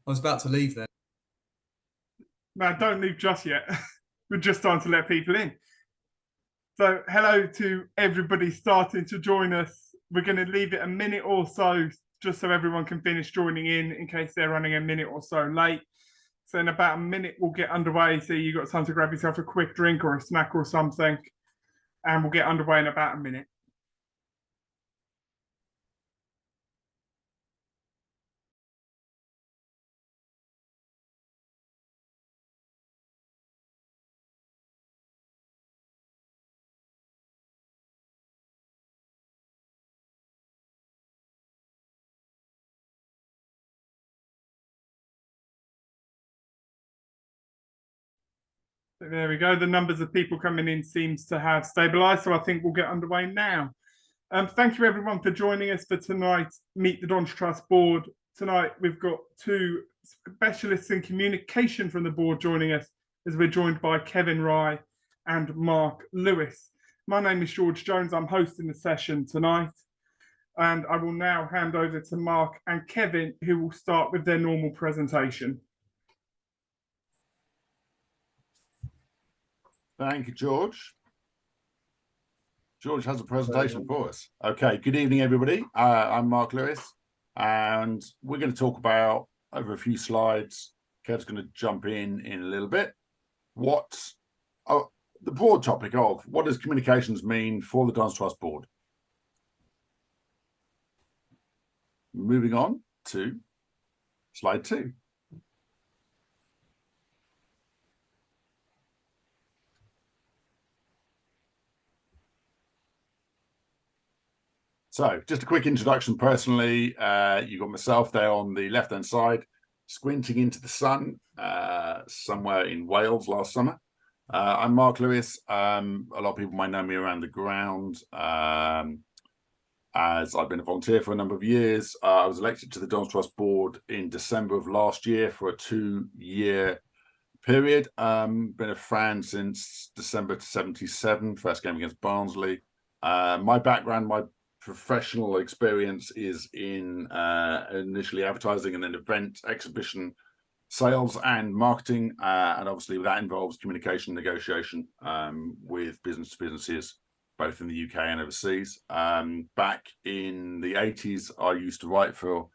I was about to leave then. No, don't leave just yet. We're just starting to let people in. So hello to everybody starting to join us. We're going to leave it a minute or so just so everyone can finish joining in case they're running a minute or so late. So in about a minute, we'll get underway. So you've got time to grab yourself a quick drink or a snack or something. And we'll get underway in about a minute. There we go. The numbers of people coming in seems to have stabilised, so I think we'll get underway now. Thank you, everyone, for joining us for tonight's Meet the Dons Trust Board. Tonight, we've got two specialists in communication from the board joining us, as we're joined by Kevin Rye and Mark Lewis. My name is George Jones. I'm hosting the session tonight, and I will now hand over to Mark and Kevin, who will start with their normal presentation. Thank you, George. George has a presentation for us. Okay, good evening, everybody. I'm Mark Lewis, and we're going to talk about, over a few slides, Kev's going to jump in a little bit, the broad topic of what does communications mean for the Dons Trust Board. Moving on to slide 2. So just a quick introduction personally. You've got myself there on the left-hand side, squinting into the sun somewhere in Wales last summer. I'm Mark Lewis. A lot of people might know me around the ground as I've been a volunteer for a number of years. I was elected to the Dons Trust Board in December of last year for a 2-year period. Been a fan since December 1977, first game against Barnsley. My background, my professional experience is in initially advertising and then event, exhibition, sales and marketing. And obviously that involves communication negotiation with businesses, both in the UK and overseas. Back in the 80s, I used to write for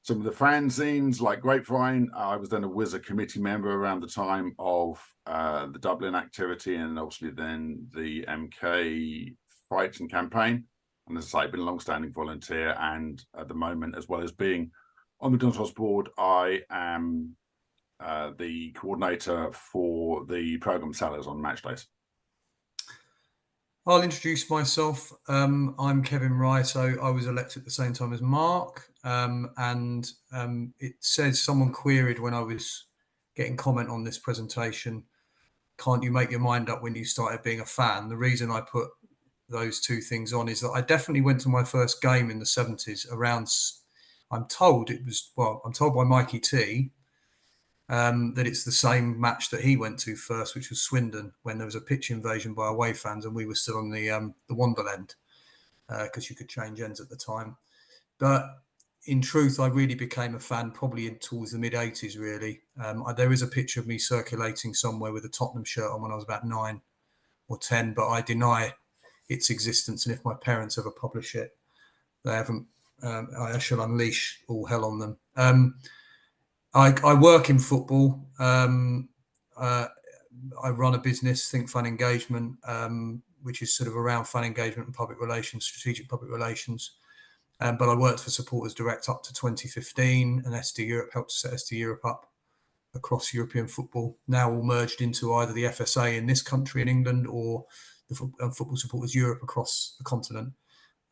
some of the fanzines like Grapevine. I was then a WISA committee member around the time of the Dublin activity and obviously then the MK fight and campaign. And as I say, I've been a long-standing volunteer, and at the moment, as well as being on the Dons Trust Board, I am the coordinator for the programme sellers on match days. I'll introduce myself. I'm Kevin Rye, so I was elected at the same time as Mark. It says someone queried when I was getting comment on this presentation, can't you make your mind up when you started being a fan? The reason I put those two things on is that I definitely went to my first game in the 70s around, I'm told by Mikey T that it's the same match that he went to first, which was Swindon, when there was a pitch invasion by away fans and we were still on the Wonderland because you could change ends at the time. But in truth, I really became a fan probably towards the mid-80s, really. There is a picture of me circulating somewhere with a Tottenham shirt on when I was about 9 or 10, but I deny its existence, and if my parents ever publish it, they haven't. I shall unleash all hell on them. I work in football. I run a business, Think Fun Engagement, which is sort of around fun engagement and public relations, strategic public relations. But I worked for Supporters Direct up to 2015, and SD Europe helped set SD Europe up across European football. Now all merged into either the FSA in this country in England or the Football Supporters Europe across the continent.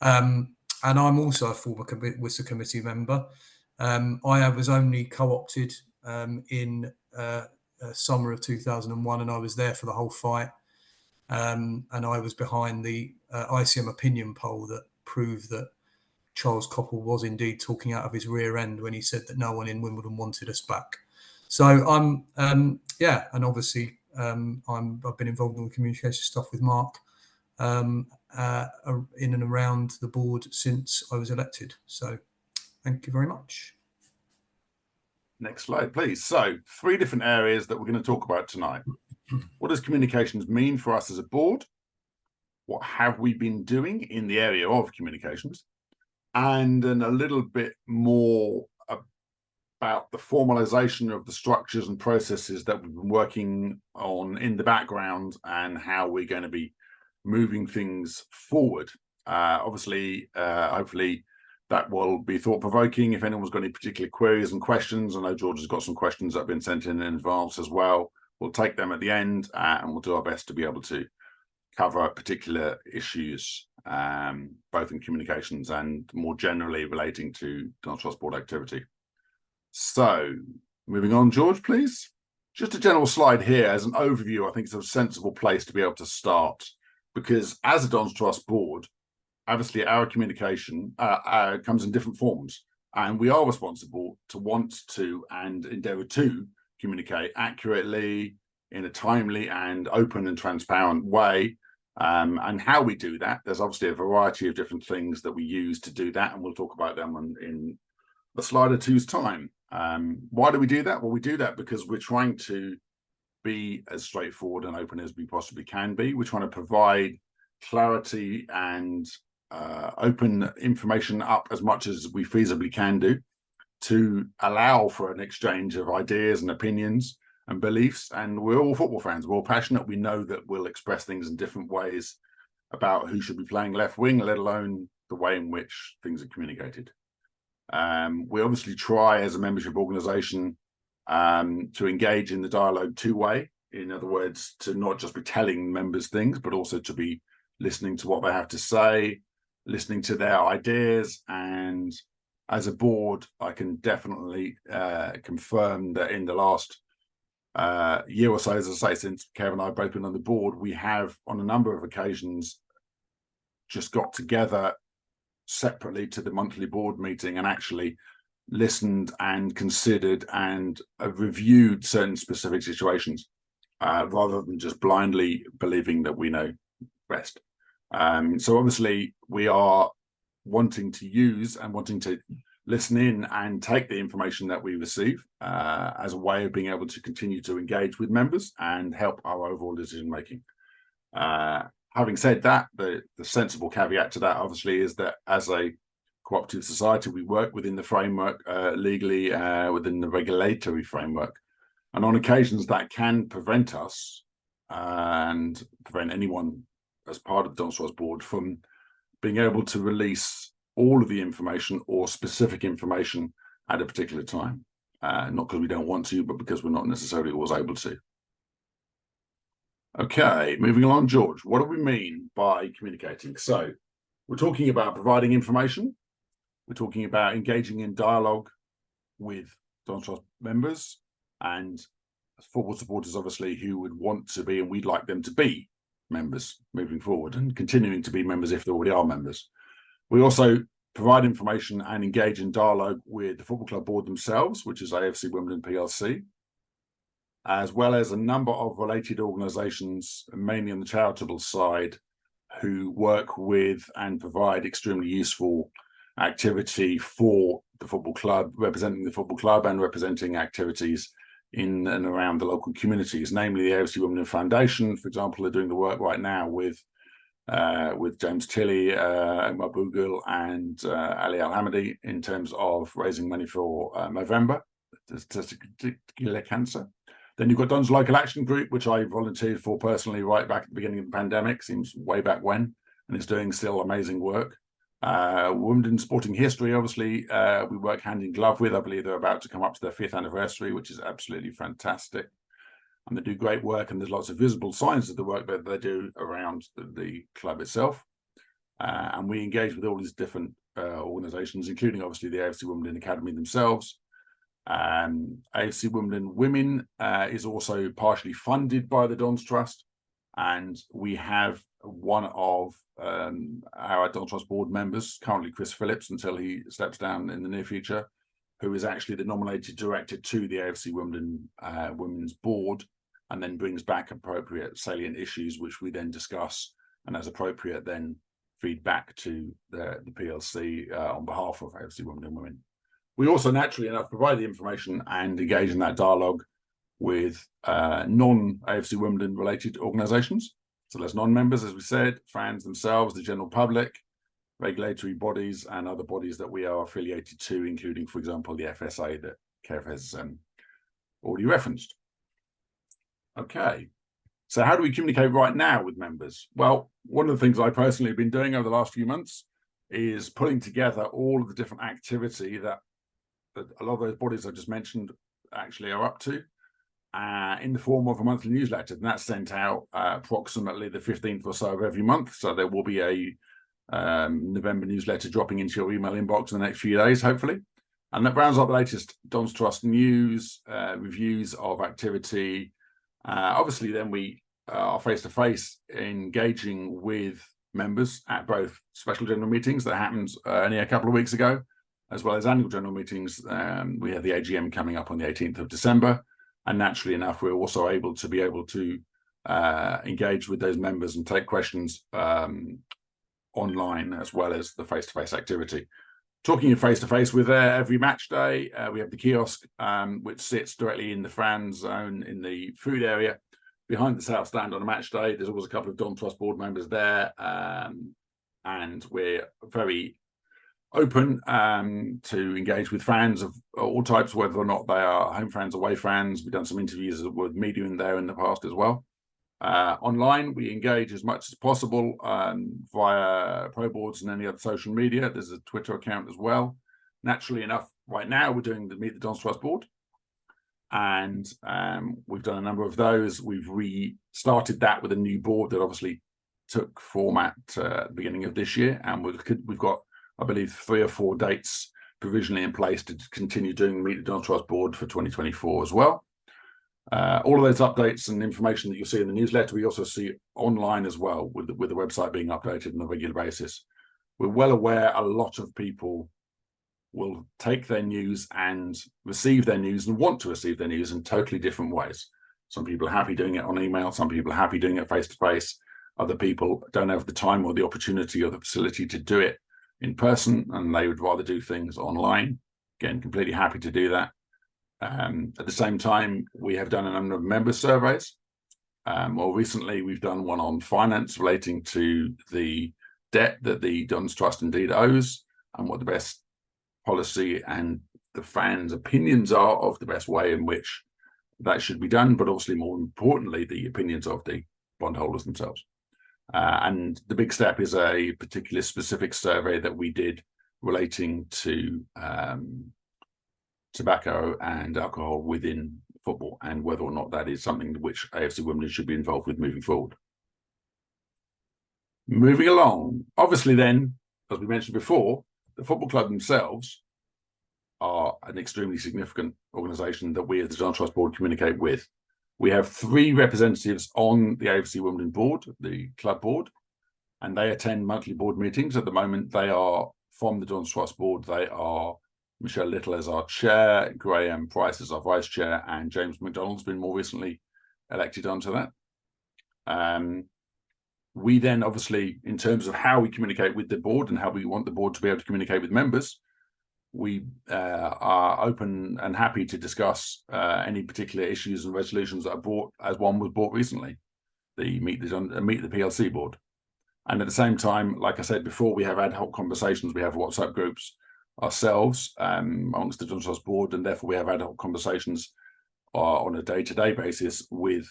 And I'm also a former WISA committee member. I was only co-opted in summer of 2001, and I was there for the whole fight. And I was behind the ICM opinion poll that proved that Charles Coppell was indeed talking out of his rear end when he said that no one in Wimbledon wanted us back. So I'm, and obviously I've been involved in the communication stuff with Mark in and around the board since I was elected. So thank you very much. Next slide, please. So 3 different areas that we're going to talk about tonight. What does communications mean for us as a board? What have we been doing in the area of communications? And then a little bit more about the formalization of the structures and processes that we've been working on in the background and how we're going to be moving things forward. Obviously, hopefully that will be thought-provoking. If anyone's got any particular queries and questions, I know George has got some questions that have been sent in advance as well. We'll take them at the end, and we'll do our best to be able to cover particular issues, both in communications and more generally relating to Dance Trust Board activity. So, moving on, George, please. Just a general slide here as an overview. I think it's a sensible place to be able to start, because as a Dons Trust Board, obviously our communication comes in different forms, and we are responsible to want to and endeavour to communicate accurately in a timely and open and transparent way. And how we do that, there's obviously a variety of different things that we use to do that, and we'll talk about them in a slide or two's time. Why do we do that? Well, we do that because we're trying to be as straightforward and open as we possibly can be. We're trying to provide clarity and open information up as much as we feasibly can do to allow for an exchange of ideas and opinions and beliefs. And we're all football fans. We're all passionate. We know that we'll express things in different ways about who should be playing left wing, let alone the way in which things are communicated. We obviously try as a membership organisation to engage in the dialogue two-way. In other words, to not just be telling members things, but also to be listening to what they have to say, listening to their ideas. And as a board, I can definitely confirm that in the last year or so, as I say, since Kev and I have both been on the board, we have on a number of occasions just got together separately to the monthly board meeting and actually listened and considered and reviewed certain specific situations rather than just blindly believing that we know best. So obviously we are wanting to use and wanting to listen in and take the information that we receive as a way of being able to continue to engage with members and help our overall decision making. Having said that, the sensible caveat to that obviously is that as a cooperative society, we work within the framework legally, within the regulatory framework. And on occasions that can prevent us and prevent anyone as part of the Dons Trust Board from being able to release all of the information or specific information at a particular time. Not because we don't want to, but because we're not necessarily always able to. Okay, moving along, George, what do we mean by communicating? So we're talking about providing information. We're talking about engaging in dialogue with Dons Trust members and football supporters, obviously, who would want to be, and we'd like them to be members moving forward and continuing to be members if they already are members. We also provide information and engage in dialogue with the football club board themselves, which is AFC Wimbledon PLC, as well as a number of related organisations, mainly on the charitable side, who work with and provide extremely useful activity for the football club, representing the football club and representing activities in and around the local communities, namely the AFC Wimbledon Foundation, for example, are doing the work right now with James Tilley, Omar Bougul and Ali Al-Hamadi in terms of raising money for Movember, testicular cancer. Then you've got Don's Local Action Group, which I volunteered for personally right back at the beginning of the pandemic, seems way back when, and is doing still amazing work. Wimbledon Sporting History, obviously, we work hand in glove with. I believe they're about to come up to their 5th anniversary, which is absolutely fantastic. And they do great work, and there's lots of visible signs of the work that they do around the club itself. And we engage with all these different organisations, including obviously the AFC Wimbledon Academy themselves. AFC Wimbledon Women is also partially funded by the Dons Trust, and we have one of our Dons Trust board members, currently Chris Phillips until he steps down in the near future, who is actually the nominated director to the AFC Wimbledon Women's Board, and then brings back appropriate salient issues, which we then discuss, and as appropriate then feed back to the PLC on behalf of AFC Wimbledon Women. We also naturally enough provide the information and engage in that dialogue with non-AFC Wimbledon related organisations. So there's non-members, as we said, fans themselves, the general public, regulatory bodies and other bodies that we are affiliated to, including, for example, the FSA that Kev has already referenced. Okay, so how do we communicate right now with members? Well, one of the things I personally have been doing over the last few months is pulling together all of the different activity that a lot of those bodies I just mentioned actually are up to in the form of a monthly newsletter, and that's sent out approximately the 15th or so of every month. So there will be a November newsletter dropping into your email inbox in the next few days, hopefully. And that rounds up the latest Don's Trust news, reviews of activity. Obviously, then we are face-to-face engaging with members at both special general meetings that happened only a couple of weeks ago, as well as annual general meetings. We have the AGM coming up on the 18th of December. And naturally enough, we're also able to engage with those members and take questions online, as well as the face-to-face activity. Talking of face-to-face, we're there every match day. We have the kiosk, which sits directly in the fan zone in the food area behind the south stand on a match day. There's always a couple of Don Trust board members there, and we're very open to engage with fans of all types, whether or not they are home fans, away fans. We've done some interviews with media in there in the past as well. Online, we engage as much as possible via pro boards and any other social media. There's a Twitter account as well. Naturally enough, right now we're doing the Meet the Don's Trust board, and we've done a number of those. We've restarted that with a new board that obviously took format at the beginning of this year, and we've got, I believe, 3 or 4 dates provisionally in place to continue doing the Meet the Don's Trust board for 2024 as well. All of those updates and information that you'll see in the newsletter, we also see online as well, with the website being updated on a regular basis. We're well aware a lot of people will take their news and receive their news and want to receive their news in totally different ways. Some people are happy doing it on email. Some people are happy doing it face-to-face. Other people don't have the time or the opportunity or the facility to do it in person, and they would rather do things online. Again, completely happy to do that. At the same time, we have done a number of member surveys. More recently, we've done one on finance relating to the debt that the Don's Trust indeed owes, and what the best policy and the fans' opinions are of the best way in which that should be done, but obviously more importantly, the opinions of the bondholders themselves. And the big step is a particular specific survey that we did relating to tobacco and alcohol within football, and whether or not that is something which AFC Wimbledon should be involved with moving forward. Moving along, obviously then, as we mentioned before, the football club themselves are an extremely significant organisation that we as the Don Trust board communicate with. We have 3 representatives on the AFC Wimbledon board, the club board, and they attend monthly board meetings. At the moment, they are from the Don Trust board. They are Michelle Little as our chair, Graham Price as our vice chair, and James McDonald's been more recently elected onto that. We then obviously, in terms of how we communicate with the board and how we want the board to be able to communicate with members, we are open and happy to discuss any particular issues and resolutions that are brought, as one was brought recently, the Meet the PLC board. And at the same time, like I said before, we have ad hoc conversations. We have WhatsApp groups ourselves amongst the Don Trust board, and therefore we have ad hoc conversations on a day-to-day basis with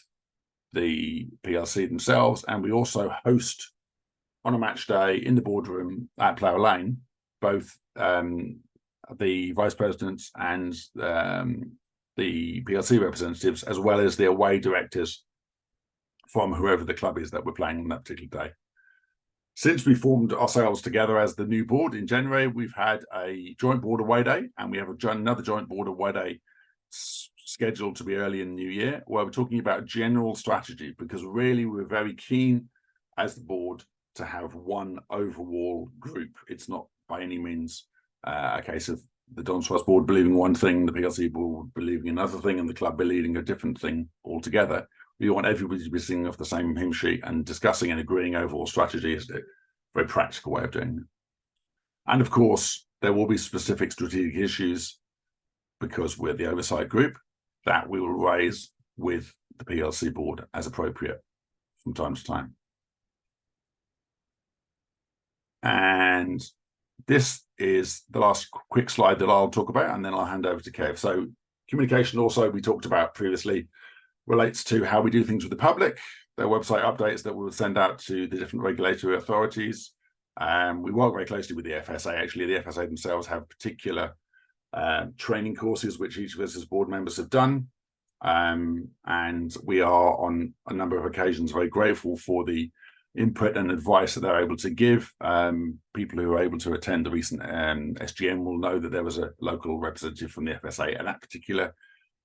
the PLC themselves. And we also host on a match day in the boardroom at Plough Lane both the vice presidents and the PLC representatives, as well as the away directors from whoever the club is that we're playing on that particular day. Since we formed ourselves together as the new board in January, we've had a joint board away day, and we have another joint board away day scheduled to be early in the new year, where we're talking about general strategy, because really we're very keen as the board to have one overall group. It's not by any means a case of the Don Trust board believing one thing, the PLC board believing another thing, and the club believing a different thing altogether. We want everybody to be singing off the same hymn sheet and discussing and agreeing overall strategy is a very practical way of doing it. And of course, there will be specific strategic issues, because we're the oversight group, that we will raise with the PLC board as appropriate from time to time. And this is the last quick slide that I'll talk about, and then I'll hand over to Kev. So communication, also we talked about previously, relates to how we do things with the public, their website updates that we'll send out to the different regulatory authorities. We work very closely with the FSA. Actually, the FSA themselves have particular training courses which each of us as board members have done. And we are on a number of occasions very grateful for the input and advice that they're able to give. People who are able to attend the recent SGM will know that there was a local representative from the FSA at that particular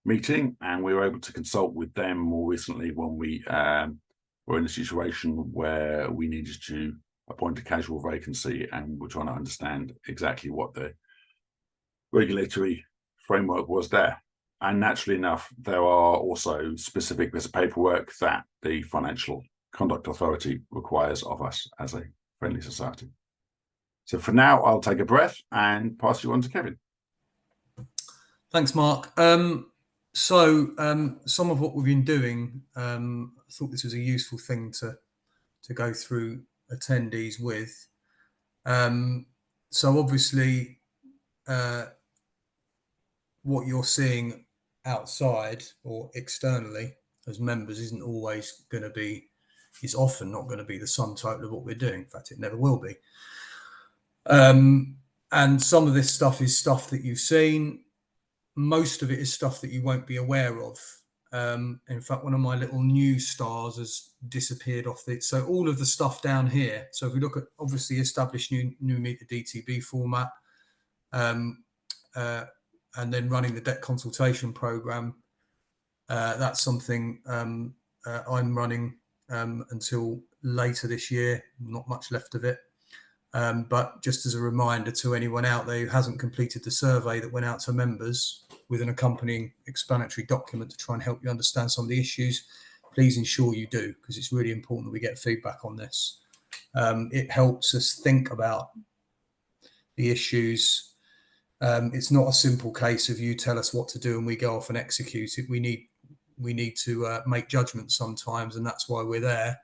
meeting, and we were able to consult with them more recently when we were in a situation where we needed to appoint a casual vacancy, and we're trying to understand exactly what the regulatory framework was there. And naturally enough, there are also specific bits of paperwork that the Financial Conduct Authority requires of us as a friendly society. So for now, I'll take a breath and pass you on to Kevin. Thanks, Mark. So some of what we've been doing, I thought this was a useful thing to go through attendees with. So obviously, what you're seeing outside or externally as members isn't always going to be, it's often not going to be the sum total of what we're doing. In fact, it never will be. And some of this stuff is stuff that you've seen. Most of it is stuff that you won't be aware of. In fact, one of my little news stars has disappeared off it. So all of the stuff down here. So if we look at obviously established new meet the DTB format, and then running the debt consultation program, that's something I'm running until later this year. Not much left of it. But just as a reminder to anyone out there who hasn't completed the survey that went out to members with an accompanying explanatory document to try and help you understand some of the issues, please ensure you do, because it's really important that we get feedback on this. It helps us think about the issues. It's not a simple case of you tell us what to do and we go off and execute it. We need to make judgments sometimes, and that's why we're there.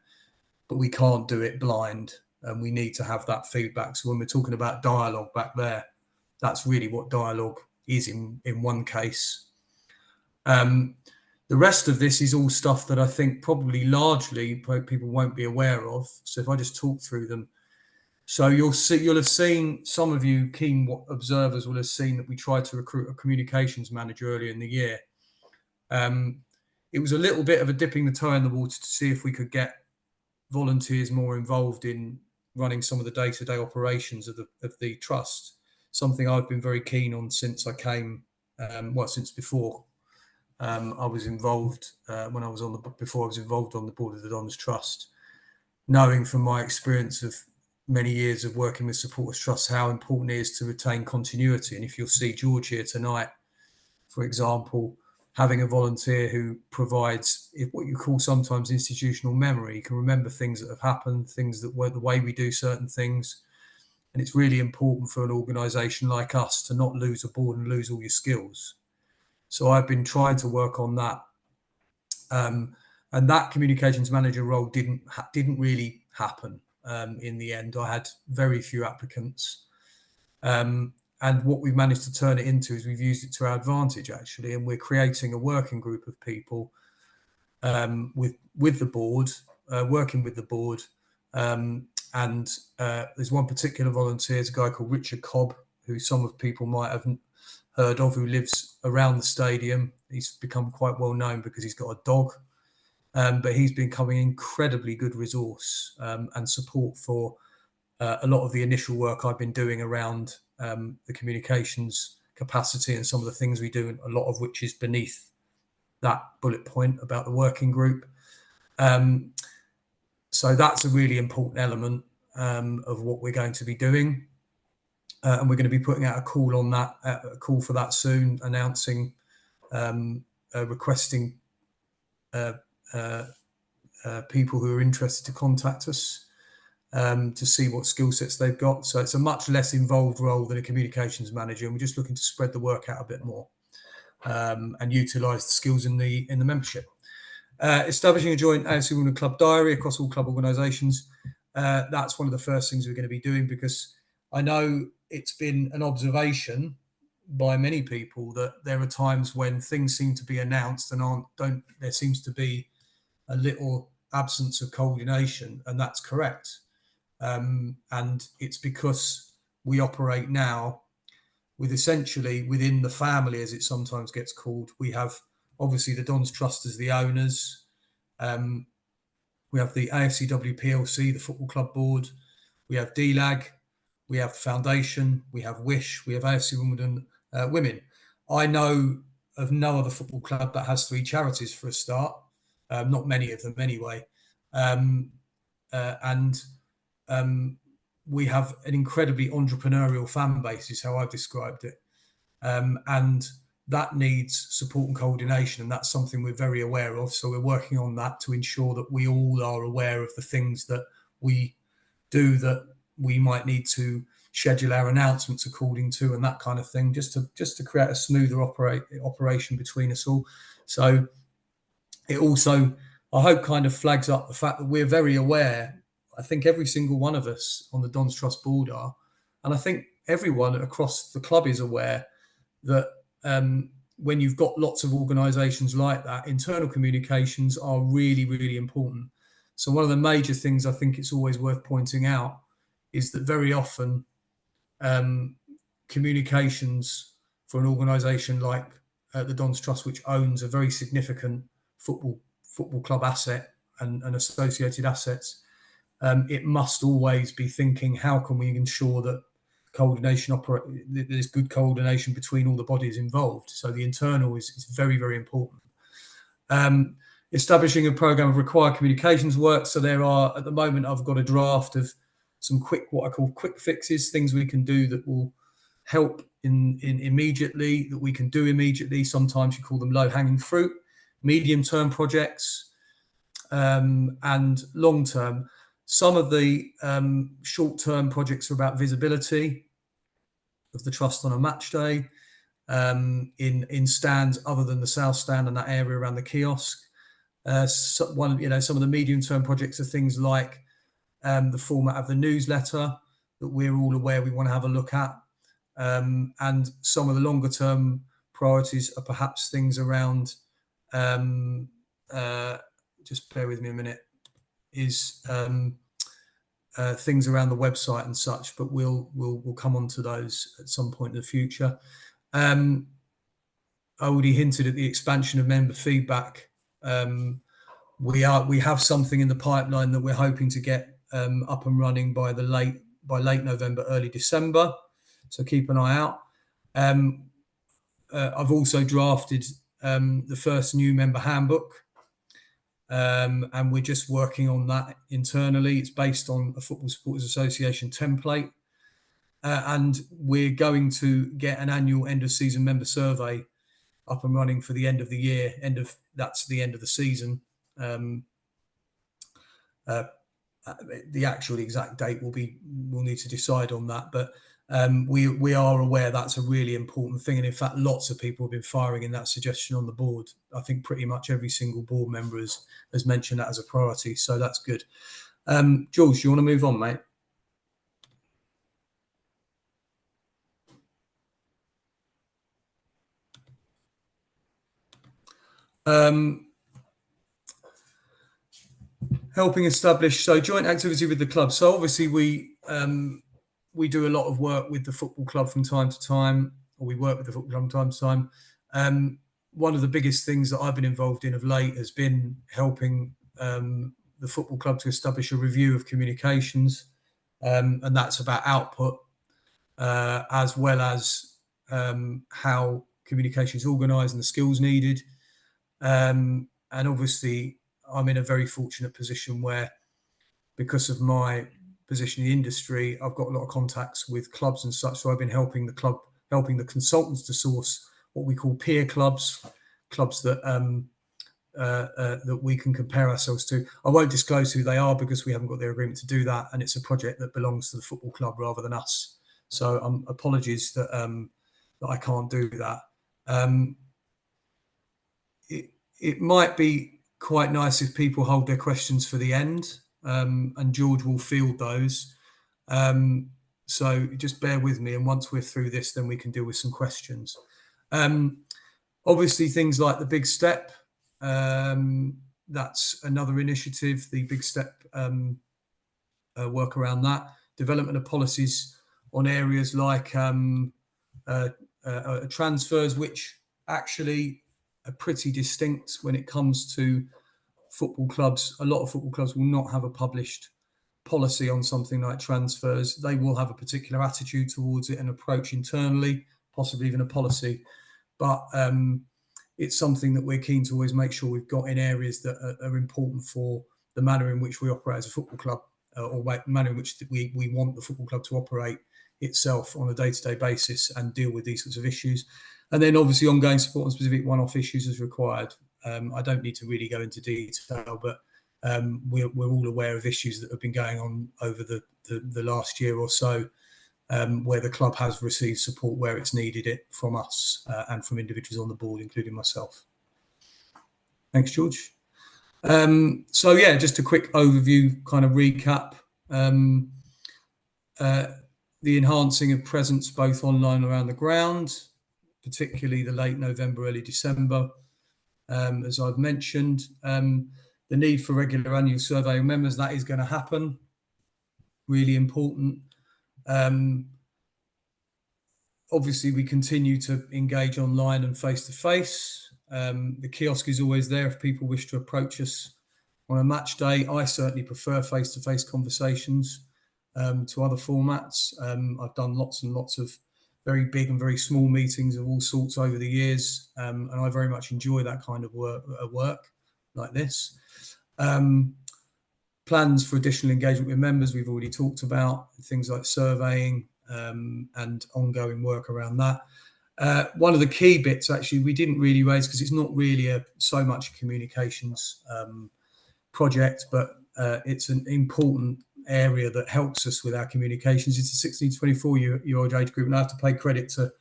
But we can't do it blind, and we need to have that feedback. So when we're talking about dialogue back there, that's really what dialogue is in one case. The rest of this is all stuff that I think probably largely people won't be aware of. So if I just talk through them. So you'll have seen, some of you keen observers will have seen that we tried to recruit a communications manager earlier in the year. It was a little bit of a dipping the toe in the water to see if we could get volunteers more involved in running some of the day-to-day operations of the trust. Something I've been very keen on since I came, since before I was involved, before I was involved on the board of the Dons Trust, knowing from my experience of many years of working with supporters trusts how important it is to retain continuity. And if you'll see George here tonight, for example, having a volunteer who provides what you call sometimes institutional memory, you can remember things that have happened, things that were the way we do certain things. And it's really important for an organisation like us to not lose a board and lose all your skills. So I've been trying to work on that. And that communications manager role didn't really happen in the end. I had very few applicants. And what we've managed to turn it into is we've used it to our advantage, actually. And we're creating a working group of people with the board, working with the board. And there's one particular volunteer, it's a guy called Richard Cobb, who some of people might have heard of, who lives around the stadium. He's become quite well known because he's got a dog. But he's becoming an incredibly good resource and support for a lot of the initial work I've been doing around the communications capacity and some of the things we do, a lot of which is beneath that bullet point about the working group. So that's a really important element of what we're going to be doing. And we're going to be putting out a call on that, a call for that soon, announcing, requesting people who are interested to contact us. to see what skill sets they've got. So it's a much less involved role than a communications manager, and we're just looking to spread the work out a bit more and utilise the skills in the membership. Establishing a joint AFC Women Club diary across all club organisations. That's one of the first things we're going to be doing, because I know it's been an observation by many people that there are times when things seem to be announced and there seems to be a little absence of coordination, and that's correct. And it's because we operate now with essentially within the family, as it sometimes gets called. We have obviously the Dons Trust as the owners. We have the AFCW PLC, the Football Club Board. We have DLAG. We have Foundation. We have Wish. We have AFC Women. I know of no other football club that has 3 charities for a start. Not many of them anyway. We have an incredibly entrepreneurial fan base, is how I've described it. And that needs support and coordination, and that's something we're very aware of. So we're working on that to ensure that we all are aware of the things that we do that we might need to schedule our announcements according to, and that kind of thing, just to create a smoother operation between us all. So it also, I hope, kind of flags up the fact that we're very aware. I think every single one of us on the Dons Trust board are, and I think everyone across the club is aware that when you've got lots of organisations like that, internal communications are really, really important. So one of the major things I think it's always worth pointing out is that very often communications for an organisation like the Dons Trust, which owns a very significant football club asset and associated assets, it must always be thinking, how can we ensure that there's good coordination between all the bodies involved. So the internal is very, very important. Establishing a program of required communications work. So there are, at the moment, I've got a draft of some what I call quick fixes, things we can do that will help in immediately, that we can do immediately. Sometimes you call them low-hanging fruit, medium-term projects, and long-term. Some of the short-term projects are about visibility of the trust on a match day, in stands other than the south stand and that area around the kiosk. Some of the medium-term projects are things like the format of the newsletter that we're all aware we want to have a look at, and some of the longer-term priorities are perhaps things around. Just bear with me a minute. Things around the website and such, but we'll come on to those at some point in the future. I already hinted at the expansion of member feedback. We have something in the pipeline that we're hoping to get up and running by late November, early December. So keep an eye out. I've also drafted the first new member handbook. And we're just working on that internally. It's based on a Football Supporters Association template. And we're going to get an annual end of season member survey up and running for the end of the year. That's the end of the season. The actual exact date we'll need to decide on that. But we are aware that's a really important thing. And in fact, lots of people have been firing in that suggestion on the board. I think pretty much every single board member has mentioned that as a priority. So that's good. Jules, you want to move on, mate? Helping establish joint activity with the club. So obviously we do a lot of work with the football club from time to time, or we work with the football club from time to time. One of the biggest things that I've been involved in of late has been helping the football club to establish a review of communications, and that's about output as well as how communication is organised and the skills needed. And obviously, I'm in a very fortunate position where, because of my position in the industry, I've got a lot of contacts with clubs and such. So I've been helping the consultants to source what we call peer clubs that that we can compare ourselves to. I won't disclose who they are because we haven't got their agreement to do that, and it's a project that belongs to the football club rather than us. So apologies that that I can't do that. It might be quite nice if people hold their questions for the end, and George will field those. So just bear with me, and once we're through this, then we can deal with some questions. Obviously, things like the Big Step, that's another initiative, the Big Step work around that. Development of policies on areas like transfers, which actually are pretty distinct when it comes to football clubs. A lot of football clubs will not have a published policy on something like transfers. They will have a particular attitude towards it, an approach internally, possibly even a policy. But it's something that we're keen to always make sure we've got in areas that are important for the manner in which we operate as a football club, or manner in which we want the football club to operate itself on a day-to-day basis and deal with these sorts of issues. And then obviously ongoing support on specific one-off issues as required. I don't need to really go into detail, but we're all aware of issues that have been going on over the last year or so, where the club has received support where it's needed it from us and from individuals on the board, including myself. Thanks, George. So yeah, just a quick overview, kind of recap. The enhancing of presence both online and around the ground, particularly the late November, early December, as I've mentioned. The need for regular annual survey of members, that is going to happen. Really important. Obviously, we continue to engage online and face-to-face. The kiosk is always there if people wish to approach us on a match day. I certainly prefer face-to-face conversations to other formats. I've done lots and lots of very big and very small meetings of all sorts over the years, and I very much enjoy that kind of work like this. Plans for additional engagement with members, we've already talked about, things like surveying and ongoing work around that. One of the key bits, actually, we didn't really raise because it's not really so much a communications project, but it's an important area that helps us with our communications. It's a 16 to 24-year-old age group, and I have to pay credit to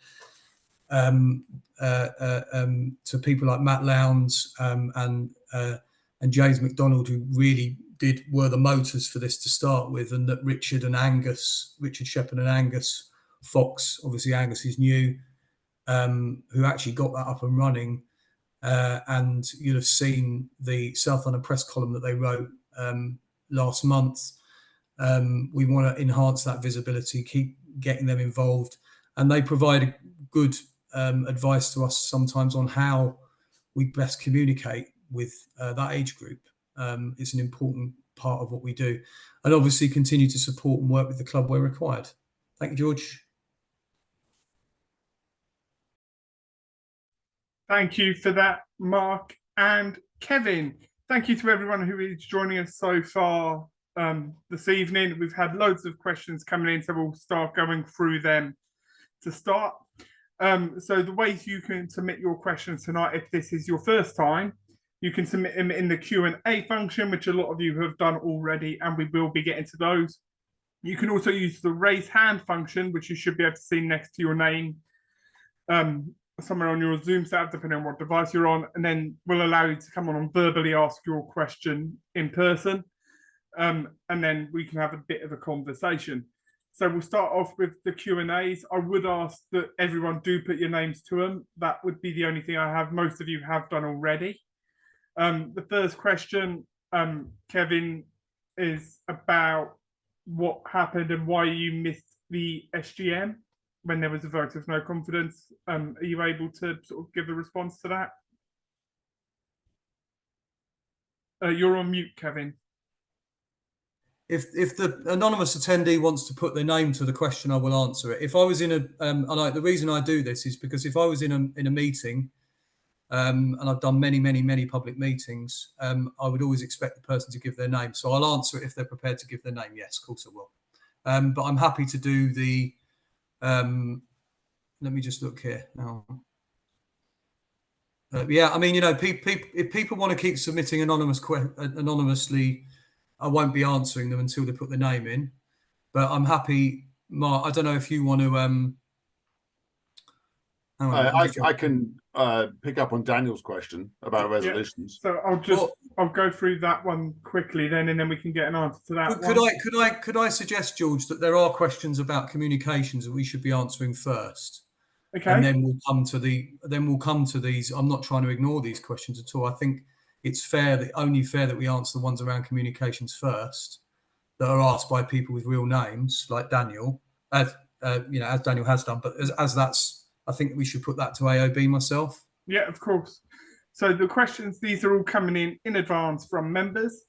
people like Matt Lowndes and James McDonald, who really were the motors for this to start with, and that Richard Shepherd and Angus Fox, obviously Angus is new, who actually got that up and running. And you'll have seen the South London Press column that they wrote last month. We want to enhance that visibility, keep getting them involved, and they provide good advice to us sometimes on how we best communicate with that age group. It's an important part of what we do, and obviously continue to support and work with the club where required. Thank you, George. Thank you for that, Mark and Kevin. Thank you to everyone who is joining us so far this evening. We've had loads of questions coming in, so we'll start going through them to start. So the ways you can submit your questions tonight, if this is your first time, you can submit them in the Q&A function, which a lot of you have done already, and we will be getting to those. You can also use the raise hand function, which you should be able to see next to your name somewhere on your Zoom setup, depending on what device you're on, and then we'll allow you to come on and verbally ask your question in person, and then we can have a bit of a conversation. So we'll start off with the Q&As. I would ask that everyone do put your names to them. That would be the only thing I have. Most of you have done already. The first question, Kevin, is about what happened and why you missed the SGM when there was a vote of no confidence. Are you able to sort of give a response to that? You're on mute, Kevin. If the anonymous attendee wants to put their name to the question, I will answer it. If I was in a, the reason I do this is because if I was in a meeting, and I've done many public meetings, I would always expect the person to give their name. So I'll answer it if they're prepared to give their name. Yes, of course I will. But I'm happy to do the. Let me just look here now. Yeah, I mean, if people want to keep submitting anonymously, I won't be answering them until they put their name in. But I'm happy, Mark. I don't know if you want to. Hang on a minute, I'm just I can pick up on Daniel's question about resolutions. So I'll go through that one quickly then, and then we can get an answer to that one. Could I suggest, George, that there are questions about communications that we should be answering first, Okay. and then we'll come to these. I'm not trying to ignore these questions at all. I think it's only fair that we answer the ones around communications first, that are asked by people with real names, like Daniel, as Daniel has done. But as that's, I think we should put that to AOB myself. Yeah, of course. So the questions, these are all coming in advance from members.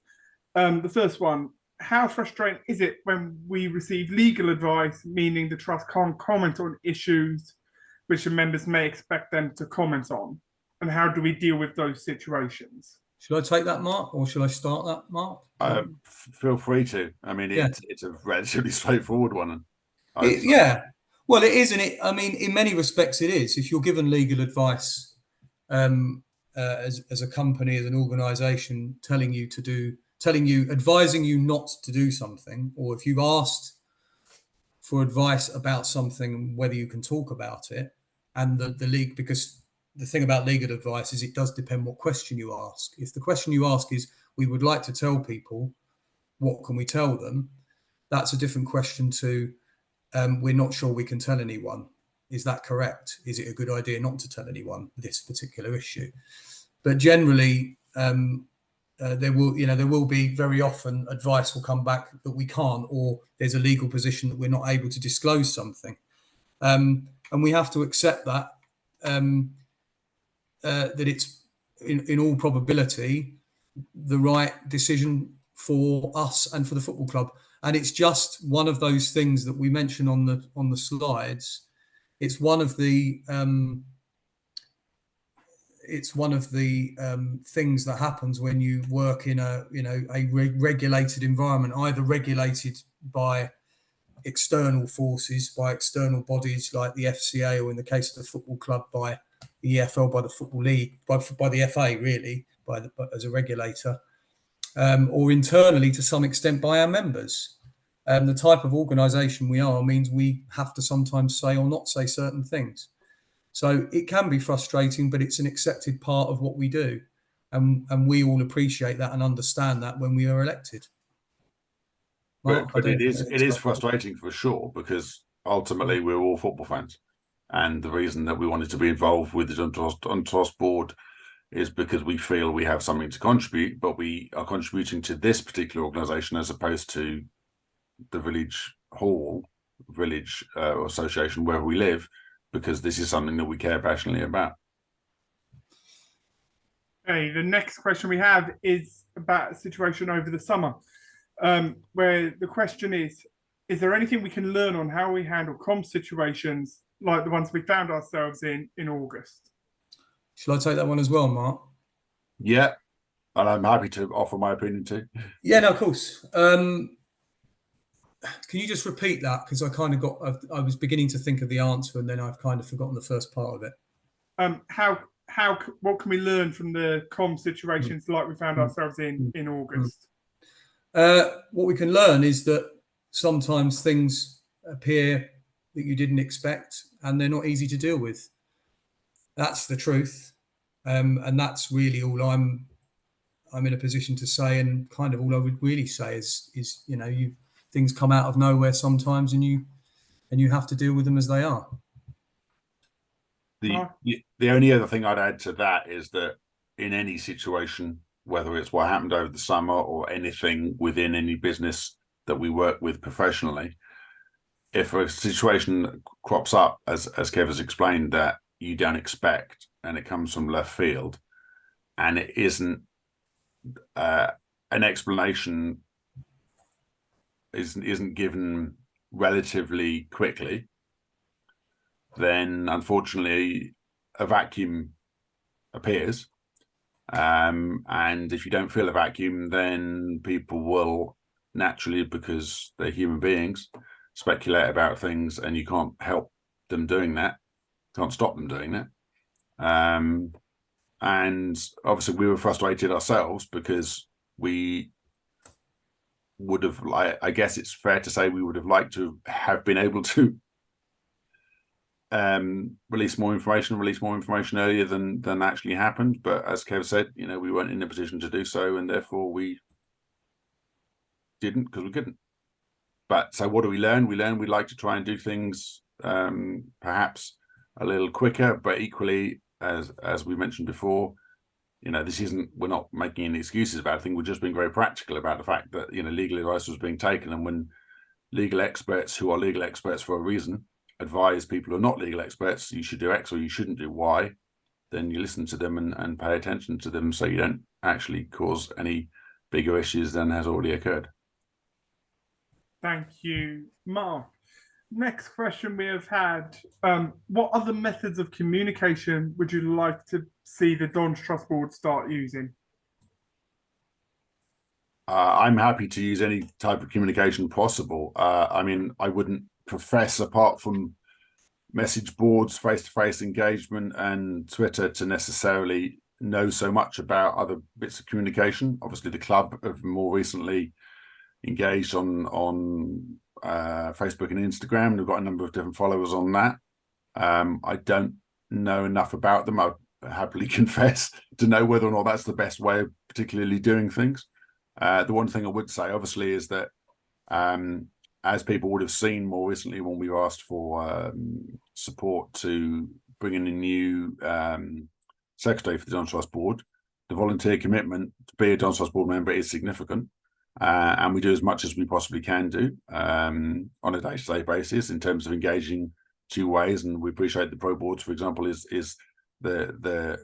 The first one: how frustrating is it when we receive legal advice, meaning the trust can't comment on issues which the members may expect them to comment on? And how do we deal with those situations? Should I take that, Mark, or should I start that, Mark? Feel free to. I mean, it's a relatively straightforward one. Yeah. Well, it is, and I mean, in many respects, it is. If you're given legal advice as a company, as an organisation, advising you not to do something, or if you've asked for advice about something, whether you can talk about it, and the league, because the thing about legal advice is it does depend what question you ask. If the question you ask is, we would like to tell people, what can we tell them? That's a different question to, we're not sure we can tell anyone. Is that correct? Is it a good idea not to tell anyone this particular issue? But generally, there will be very often advice will come back that we can't, or there's a legal position that we're not able to disclose something, and we have to accept that that it's in all probability the right decision for us and for the football club. And it's just one of those things that we mentioned on the slides. It's one of the things that happens when you work in a regulated environment, either regulated by external forces, by external bodies like the FCA, or in the case of the football club by the EFL, by the Football League, by the FA, really, as a regulator, or internally to some extent by our members. The type of organisation we are means we have to sometimes say or not say certain things. So it can be frustrating, but it's an accepted part of what we do. And we all appreciate that and understand that when we are elected. Mark, but it is frustrating for sure, because ultimately we're all football fans. And the reason that we wanted to be involved with the Don Trust board is because we feel we have something to contribute, but we are contributing to this particular organisation as opposed to the village association where we live, because this is something that we care passionately about. Okay, the next question we have is about a situation over the summer, where the question is there anything we can learn on how we handle comms situations like the ones we found ourselves in August? Shall I take that one as well, Mark? Yeah, and I'm happy to offer my opinion too. Yeah, no, of course. Can you just repeat that? Because I was beginning to think of the answer and then I've kind of forgotten the first part of it. What can we learn from the comm situations like we found ourselves in August? What we can learn is that sometimes things appear that you didn't expect and they're not easy to deal with. That's the truth. And that's really all I'm in a position to say, and kind of all I would really say is things come out of nowhere sometimes, and you have to deal with them as they are. The only other thing I'd add to that is that in any situation, whether it's what happened over the summer or anything within any business that we work with professionally, if a situation crops up, as Kev has explained, that you don't expect and it comes from left field, and it isn't an explanation isn't given relatively quickly, then unfortunately a vacuum appears. And if you don't feel a vacuum, then people will naturally, because they're human beings, speculate about things, and you can't help them doing that, can't stop them doing that. and obviously we were frustrated ourselves because we would have, I guess it's fair to say, we would have liked to have been able to release more information earlier than actually happened. But as Kev said, we weren't in a position to do so, and therefore we didn't, because we couldn't. But so what do we learn? We like to try and do things perhaps a little quicker, but equally, as we mentioned before, we're not making any excuses about it. I think we're just being very practical about the fact that legal advice was being taken, and when legal experts who are legal experts for a reason advise people who are not legal experts, you should do X or you shouldn't do Y, then you listen to them and pay attention to them, so you don't actually cause any bigger issues than has already occurred. Thank you, Mark. Next question we have had, what other methods of communication would you like to see the Dons Trust Board start using? I'm happy to use any type of communication possible. I mean, I wouldn't profess, apart from message boards, face-to-face engagement and Twitter, to necessarily know so much about other bits of communication. Obviously, the club have more recently engaged on Facebook and Instagram. We've got a number of different followers on that. I don't know enough about them, I happily confess, to know whether or not that's the best way of particularly doing things. The one thing I would say, obviously, is that as people would have seen more recently when we were asked for support to bring in a new secretary for the Dons Trust Board, the volunteer commitment to be a Dons Trust Board member is significant. And we do as much as we possibly can do on a day-to-day basis in terms of engaging two ways. And we appreciate the pro boards, for example, is the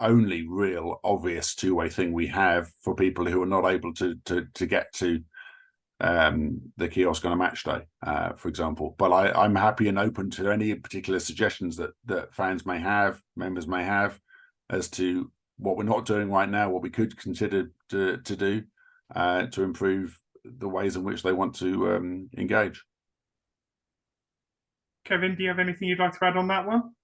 only real obvious two-way thing we have for people who are not able to get to the kiosk on a match day, for example. But I'm happy and open to any particular suggestions that fans may have, members may have, as to what we're not doing right now, what we could consider to do to improve the ways in which they want to engage. Kevin, do you have anything you'd like to add on that one?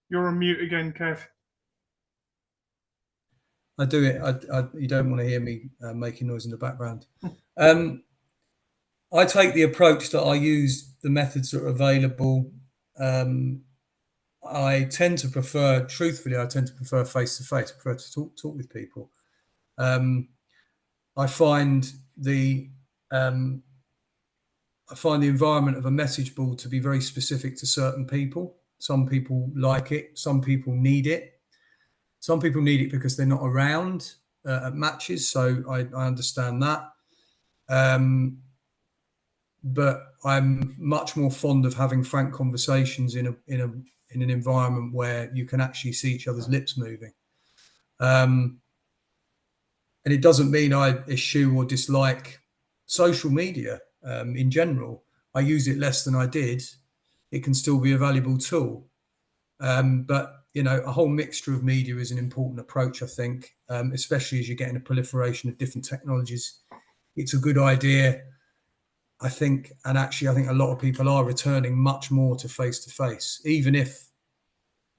You're on mute again, Kev. I do it. You don't want to hear me making noise in the background. I take the approach that I use the methods that are available. I tend to prefer, truthfully, face-to-face. I prefer to talk with people. I find the environment of a message board to be very specific to certain people. Some people like it. Some people need it. Some people need it because they're not around at matches. So I understand that. But I'm much more fond of having frank conversations in an environment where you can actually see each other's lips moving. And it doesn't mean I eschew or dislike social media in general. I use it less than I did. It can still be a valuable tool. But, a whole mixture of media is an important approach, I think, especially as you're getting a proliferation of different technologies. It's a good idea, I think, and actually I think a lot of people are returning much more to face-to-face, even if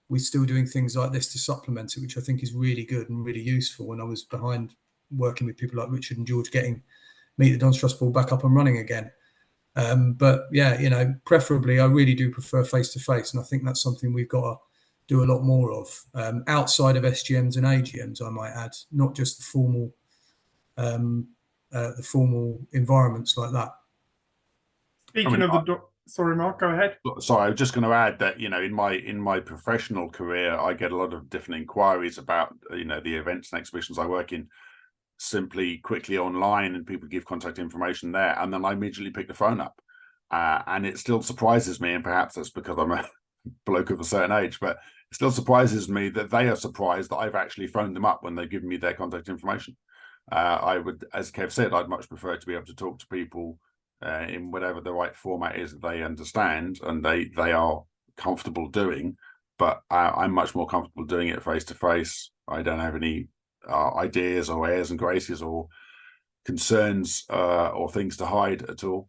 we're still doing things like this to supplement it, which I think is really good and really useful. When I was behind working with people like Richard and George getting Meet the Dons Trust Board back up and running again. But yeah, preferably I really do prefer face-to-face, and I think that's something we've got to do a lot more of outside of SGMs and AGMs, I might add, not just the formal environments like that. Speaking of sorry, Mark, go ahead. Sorry, I was just going to add that in my professional career, I get a lot of different inquiries about the events and exhibitions I work in, simply quickly online, and people give contact information there, and then I immediately pick the phone up, and it still surprises me, and perhaps that's because I'm a bloke of a certain age, but it still surprises me that they are surprised that I've actually phoned them up when they've given me their contact information. I would, as Kev said, I'd much prefer to be able to talk to people in whatever the right format is that they understand and they are comfortable doing, but I'm much more comfortable doing it face-to-face. I don't have any ideas or airs and graces or concerns or things to hide at all.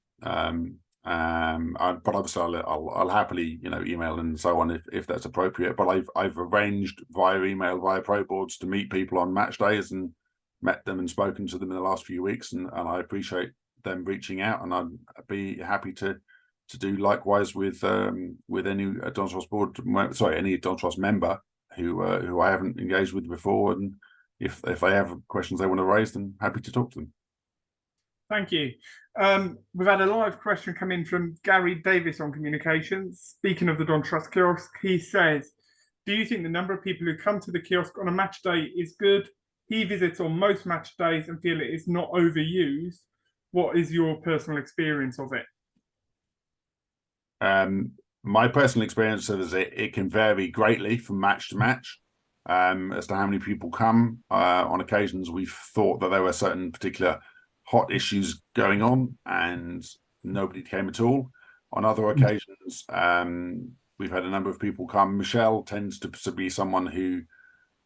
But obviously I'll happily, email and so on if that's appropriate. But I've arranged via email, via Pro Boards, to meet people on match days, and met them and spoken to them in the last few weeks, and I appreciate them reaching out, and I'd be happy to do likewise with any Dons Trust board, any Dons Trust member who I haven't engaged with before, and if they have questions they want to raise, then happy to talk to them. Thank you. We've had a live question come in from Gary Davis on communications. Speaking of the Don Trust kiosk, he says, do you think the number of people who come to the kiosk on a match day is good? He visits on most match days and feel it is not overused. What is your personal experience of it? My personal experience is it can vary greatly from match to match as to how many people come. On occasions, we've thought that there were certain particular hot issues going on and nobody came at all. On other occasions, we've had a number of people come. Michelle tends to be someone who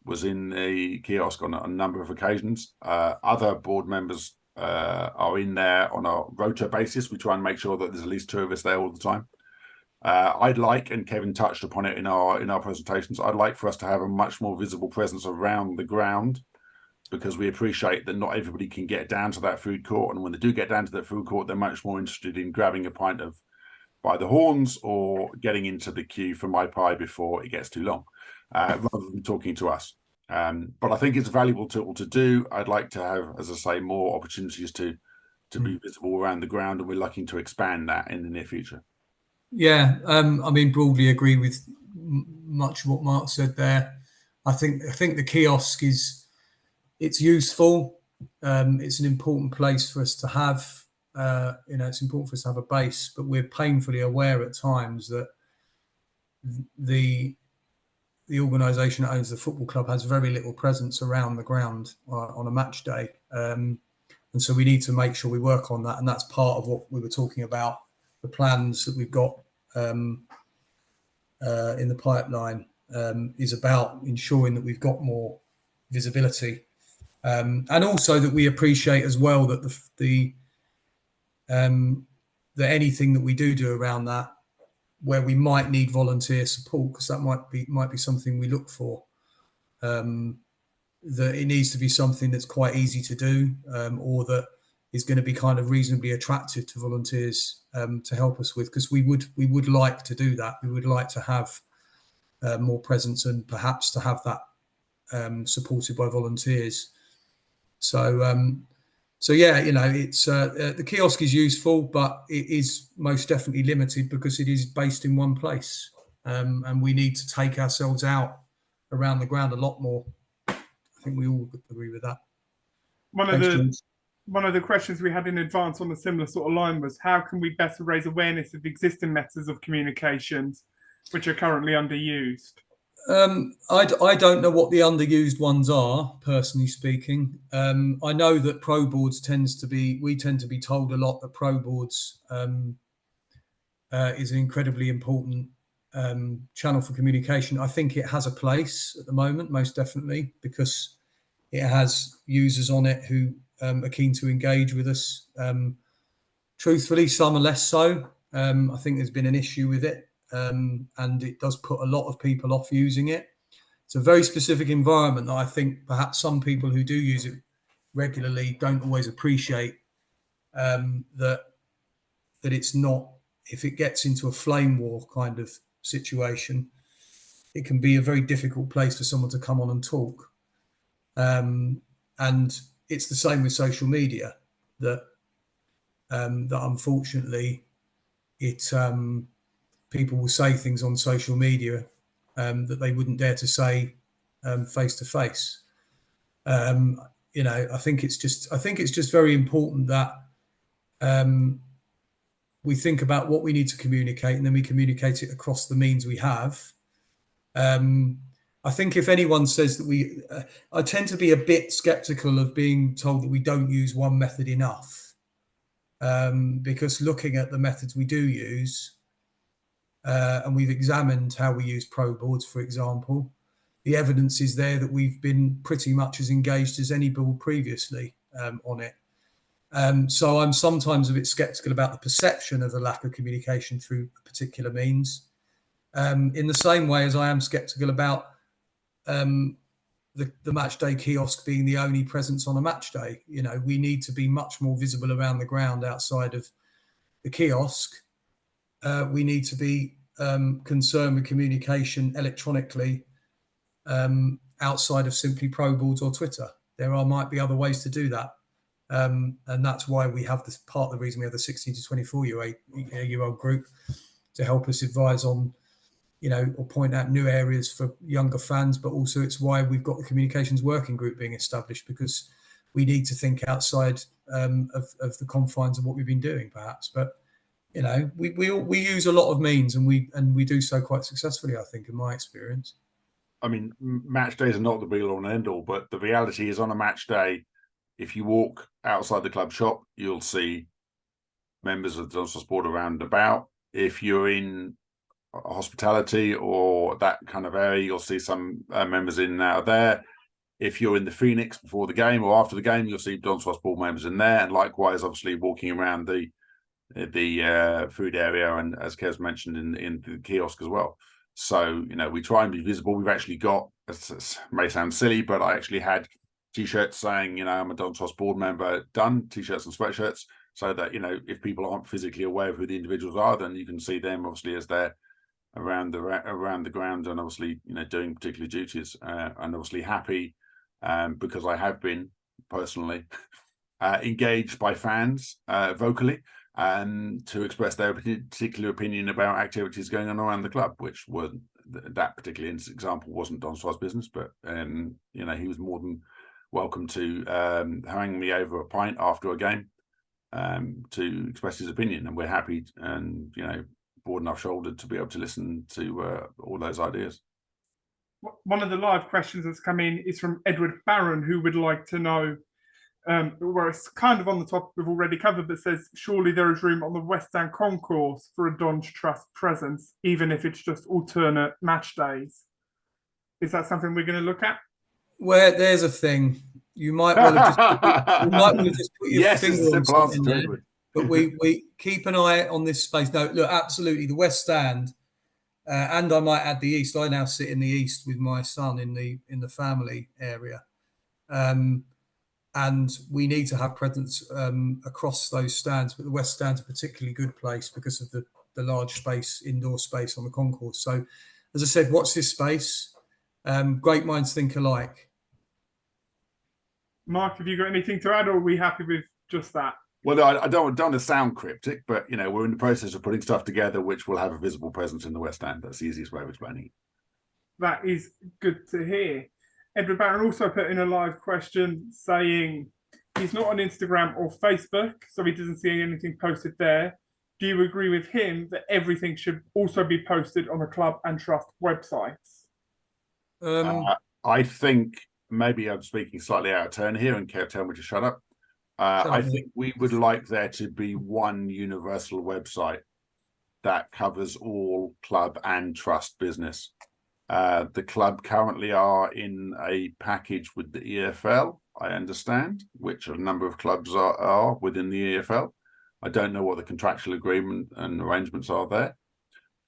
was in the kiosk on a number of occasions. Other board members are in there on a rota basis. We try and make sure that there's at least 2 of us there all the time. I'd like, and Kevin touched upon it in our presentations, I'd like for us to have a much more visible presence around the ground, because we appreciate that not everybody can get down to that food court, and when they do get down to that food court, they're much more interested in grabbing a pint of by the horns or getting into the queue for my pie before it gets too long, rather than talking to us. But I think it's a valuable tool to do. I'd like to have, as I say, more opportunities to be visible around the ground, and we're looking to expand that in the near future. Yeah, I mean, broadly agree with much of what Mark said there. I think the kiosk it's useful. It's an important place for us to have. It's important for us to have a base, but we're painfully aware at times that the organisation that owns the football club has very little presence around the ground on a match day, and so we need to make sure we work on that. And that's part of what we were talking about. The plans that we've got in the pipeline is about ensuring that we've got more visibility. And also that we appreciate as well that that anything that we do around that, where we might need volunteer support, because that might be something we look for, that it needs to be something that's quite easy to do, or that is going to be kind of reasonably attractive to volunteers to help us with, because we would like to do that. We would like to have more presence, and perhaps to have that supported by volunteers. So yeah, it's the kiosk is useful, but it is most definitely limited because it is based in one place, and we need to take ourselves out around the ground a lot more. I think we all agree with that. One of the questions we had in advance on a similar sort of line was, how can we better raise awareness of existing methods of communications which are currently underused? I don't know what the underused ones are, personally speaking. I know that Pro Boards we tend to be told a lot that Pro Boards is an incredibly important channel for communication. I think it has a place at the moment, most definitely, because it has users on it who are keen to engage with us. Truthfully, some are less so. I think there's been an issue with it. And it does put a lot of people off using it. It's a very specific environment that I think perhaps some people who do use it regularly don't always appreciate, that it's not, if it gets into a flame war kind of situation, it can be a very difficult place for someone to come on and talk. And it's the same with social media, that unfortunately people will say things on social media that they wouldn't dare to say face to face. I think it's just very important that we think about what we need to communicate, and then we communicate it across the means we have. I think if anyone says that I tend to be a bit skeptical of being told that we don't use one method enough, because looking at the methods we do use, and we've examined how we use Pro Boards, for example, the evidence is there that we've been pretty much as engaged as any board previously on it. So I'm sometimes a bit sceptical about the perception of the lack of communication through a particular means. In the same way as I am sceptical about the match day kiosk being the only presence on a match day. You know, we need to be much more visible around the ground outside of the kiosk. We need to be concerned with communication electronically outside of simply pro boards or Twitter. Might be other ways to do that. And that's why we have this part of the reason we have the 16 to 24-year-old group to help us advise on, you know, or point out new areas for younger fans, but also it's why we've got the communications working group being established, because we need to think outside of the confines of what we've been doing, perhaps. But you know, we use a lot of means, and we do so quite successfully, I think, in my experience. I mean, match days are not the be all and end all, but the reality is on a match day, if you walk outside the club shop, you'll see members of the Doncaster Sport around and about. If you're in hospitality or that kind of area, you'll see some members in and out of there. If you're in the Phoenix before the game or after the game, you'll see Doncaster Sport members in there. And likewise, obviously, walking around the food area and, as Kez mentioned, in the kiosk as well. So, you know, we try and be visible. We've actually got, it may sound silly, but I actually had T-shirts saying, you know, I'm a Doncaster board member done, T-shirts and sweatshirts, so that, you know, if people aren't physically aware of who the individuals are, then you can see them obviously as they're around the ground and obviously, you know, doing particular duties, and obviously happy because I have been personally engaged by fans vocally to express their particular opinion about activities going on around the club, which were that particular example wasn't Don Swaz's business, but you know, he was more than welcome to harangue me over a pint after a game to express his opinion, and we're happy and, you know, broad enough shouldered to be able to listen to all those ideas. One of the live questions that's come in is from Edward Barron, who would like to know, well, it's kind of on the topic we've already covered, but says, surely there is room on the West End concourse for a Donge Trust presence, even if it's just alternate match days. Is that something we're going to look at? Well, there's a thing. You might want to just put your yes, finger it's a on simple answer something to there. Edward. But we keep an eye on this space. No, look, absolutely, the West Stand, and I might add the East. I now sit in the East with my son in the family area, and we need to have presence across those stands. But the West Stand's a particularly good place because of the large space, indoor space on the concourse. So, as I said, watch this space. Great minds think alike. Mark, have you got anything to add, or are we happy with just that? Well, I don't want to sound cryptic, but, you know, we're in the process of putting stuff together which will have a visible presence in the West End. That's the easiest way of explaining it. That is good to hear. Edward Barron also put in a live question saying he's not on Instagram or Facebook, so he doesn't see anything posted there. Do you agree with him that everything should also be posted on the club and trust websites? I think maybe I'm speaking slightly out of turn here, and tell me to shut up. I think we would like there to be one universal website that covers all club and trust business. The club currently are in a package with the EFL, I understand, which a number of clubs are within the EFL. I don't know what the contractual agreement and arrangements are there.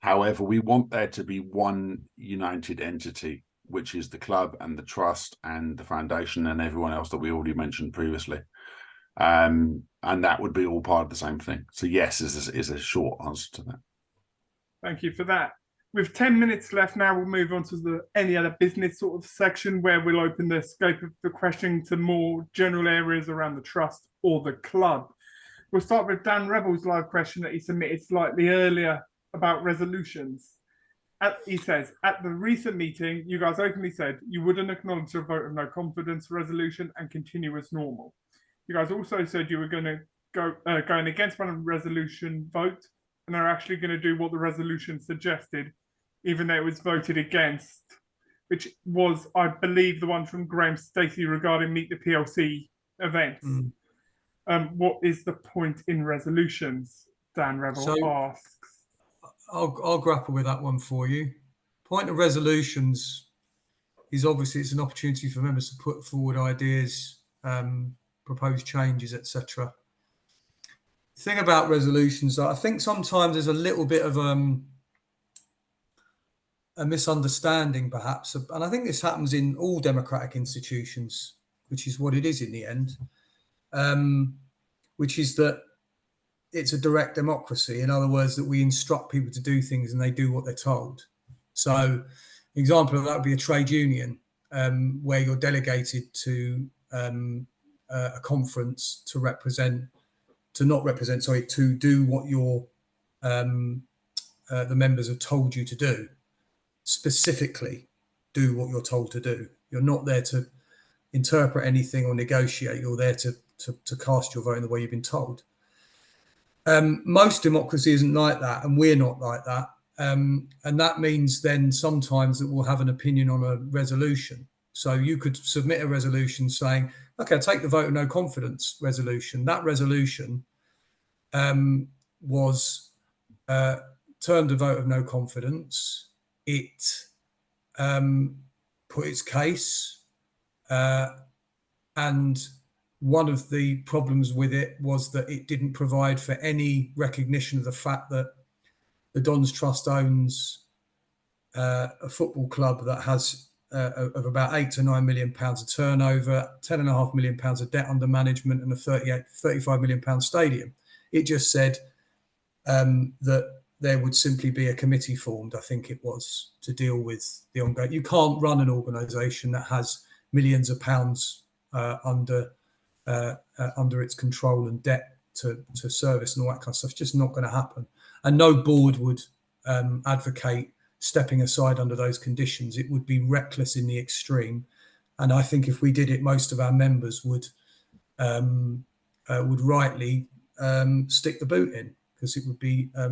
However, we want there to be one united entity, which is the club and the trust and the foundation and everyone else that we already mentioned previously. And that would be all part of the same thing. So yes, is a short answer to that. Thank you for that. With 10 minutes left now, we'll move on to the any other business sort of section, where we'll open the scope of the question to more general areas around the trust or the club. We'll start with Dan Rebel's live question that he submitted slightly earlier about resolutions. He says, at the recent meeting, you guys openly said you wouldn't acknowledge a vote of no confidence resolution and continue as normal. You guys also said you were going to go going against one resolution vote, and are actually going to do what the resolution suggested, even though it was voted against, which was, I believe, the one from Graham Stacey regarding Meet the PLC events. What is the point in resolutions? Dan Rebel asks. I'll grapple with that one for you. Point of resolutions is obviously it's an opportunity for members to put forward ideas, propose changes, etc. thing about resolutions, I think sometimes there's a little bit of a misunderstanding, perhaps, and I think this happens in all democratic institutions, which is what it is in the end, which is that it's a direct democracy. In other words, that we instruct people to do things and they do what they're told. So, an example of that would be a trade union, where you're delegated to a conference to do what the members have told you to do. Specifically, do what you're told to do. You're not there to interpret anything or negotiate. You're there to cast your vote in the way you've been told. Most democracy isn't like that, and we're not like that. And that means then sometimes that we'll have an opinion on a resolution. So you could submit a resolution saying, okay, I'll take the vote of no confidence resolution. That resolution was termed a vote of no confidence. It put its case, and one of the problems with it was that it didn't provide for any recognition of the fact that the Dons Trust owns a football club that has of about £8 to £9 million of turnover, £10.5 million of debt under management, and a £35 million stadium. It just said that there would simply be a committee formed, I think it was, to deal with the ongoing. You can't run an organisation that has millions of pounds under its control and debt to service and all that kind of stuff. It's just not going to happen. And no board would advocate stepping aside under those conditions. It would be reckless in the extreme. And I think if we did it, most of our members would rightly stick the boot in, because it would be a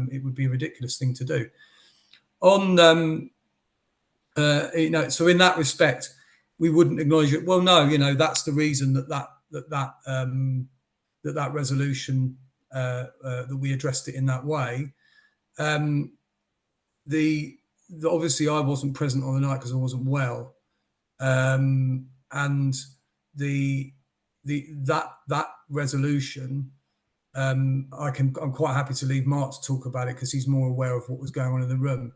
ridiculous thing to do. So in that respect, we wouldn't acknowledge it. Well, no, that's the reason that resolution that we addressed it in that way. Obviously I wasn't present on the night because I wasn't well, and that resolution. I'm quite happy to leave Mark to talk about it because he's more aware of what was going on in the room.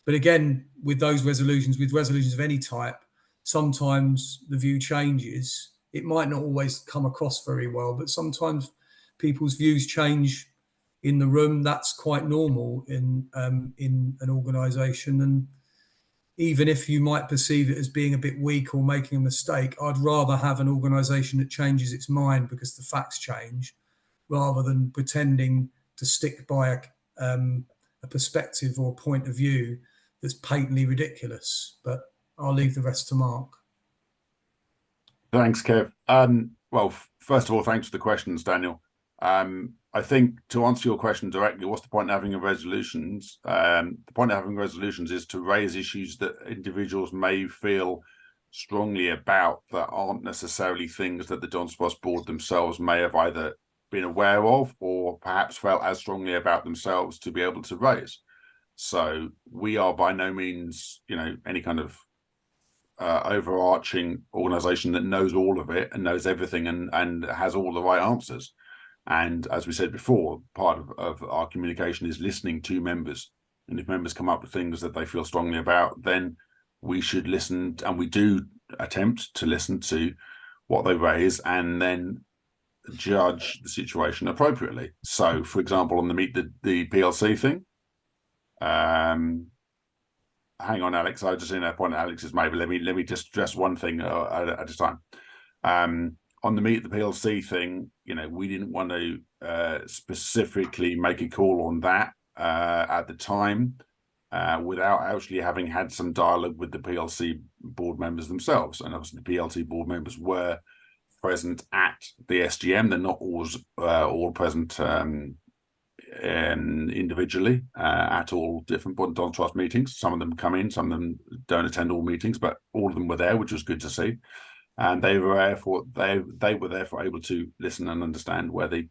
But again, with resolutions of any type, sometimes the view changes. It might not always come across very well, but sometimes people's views change in the room. That's quite normal in an organisation. And even if you might perceive it as being a bit weak or making a mistake, I'd rather have an organisation that changes its mind because the facts change, rather than pretending to stick by a perspective or point of view that's patently ridiculous. But I'll leave the rest to Mark. Thanks, Kev. Well, first of all, thanks for the questions, Daniel. I think to answer your question directly, what's the point of having resolutions? The point of having resolutions is to raise issues that individuals may feel strongly about that aren't necessarily things that the Dons Trust board themselves may have either been aware of or perhaps felt as strongly about themselves to be able to raise. So we are by no means, any kind of overarching organization that knows all of it and knows everything and has all the right answers. And as we said before, part of our communication is listening to members. And if members come up with things that they feel strongly about, then we should listen, and we do attempt to listen to what they raise and then judge the situation appropriately. So, for example, on the Meet the PLC thing, hang on, Alex. I just seen a point Alex has made, but let me just address one thing at a time. On the Meet the PLC thing, we didn't want to specifically make a call on that at the time without actually having had some dialogue with the PLC board members themselves. And obviously the PLC board members were present at the SGM. They're not always all present individually at all different Dons Trust meetings. Some of them come in, some of them don't attend all meetings, but all of them were there, which was good to see. And they were therefore able to listen and understand where the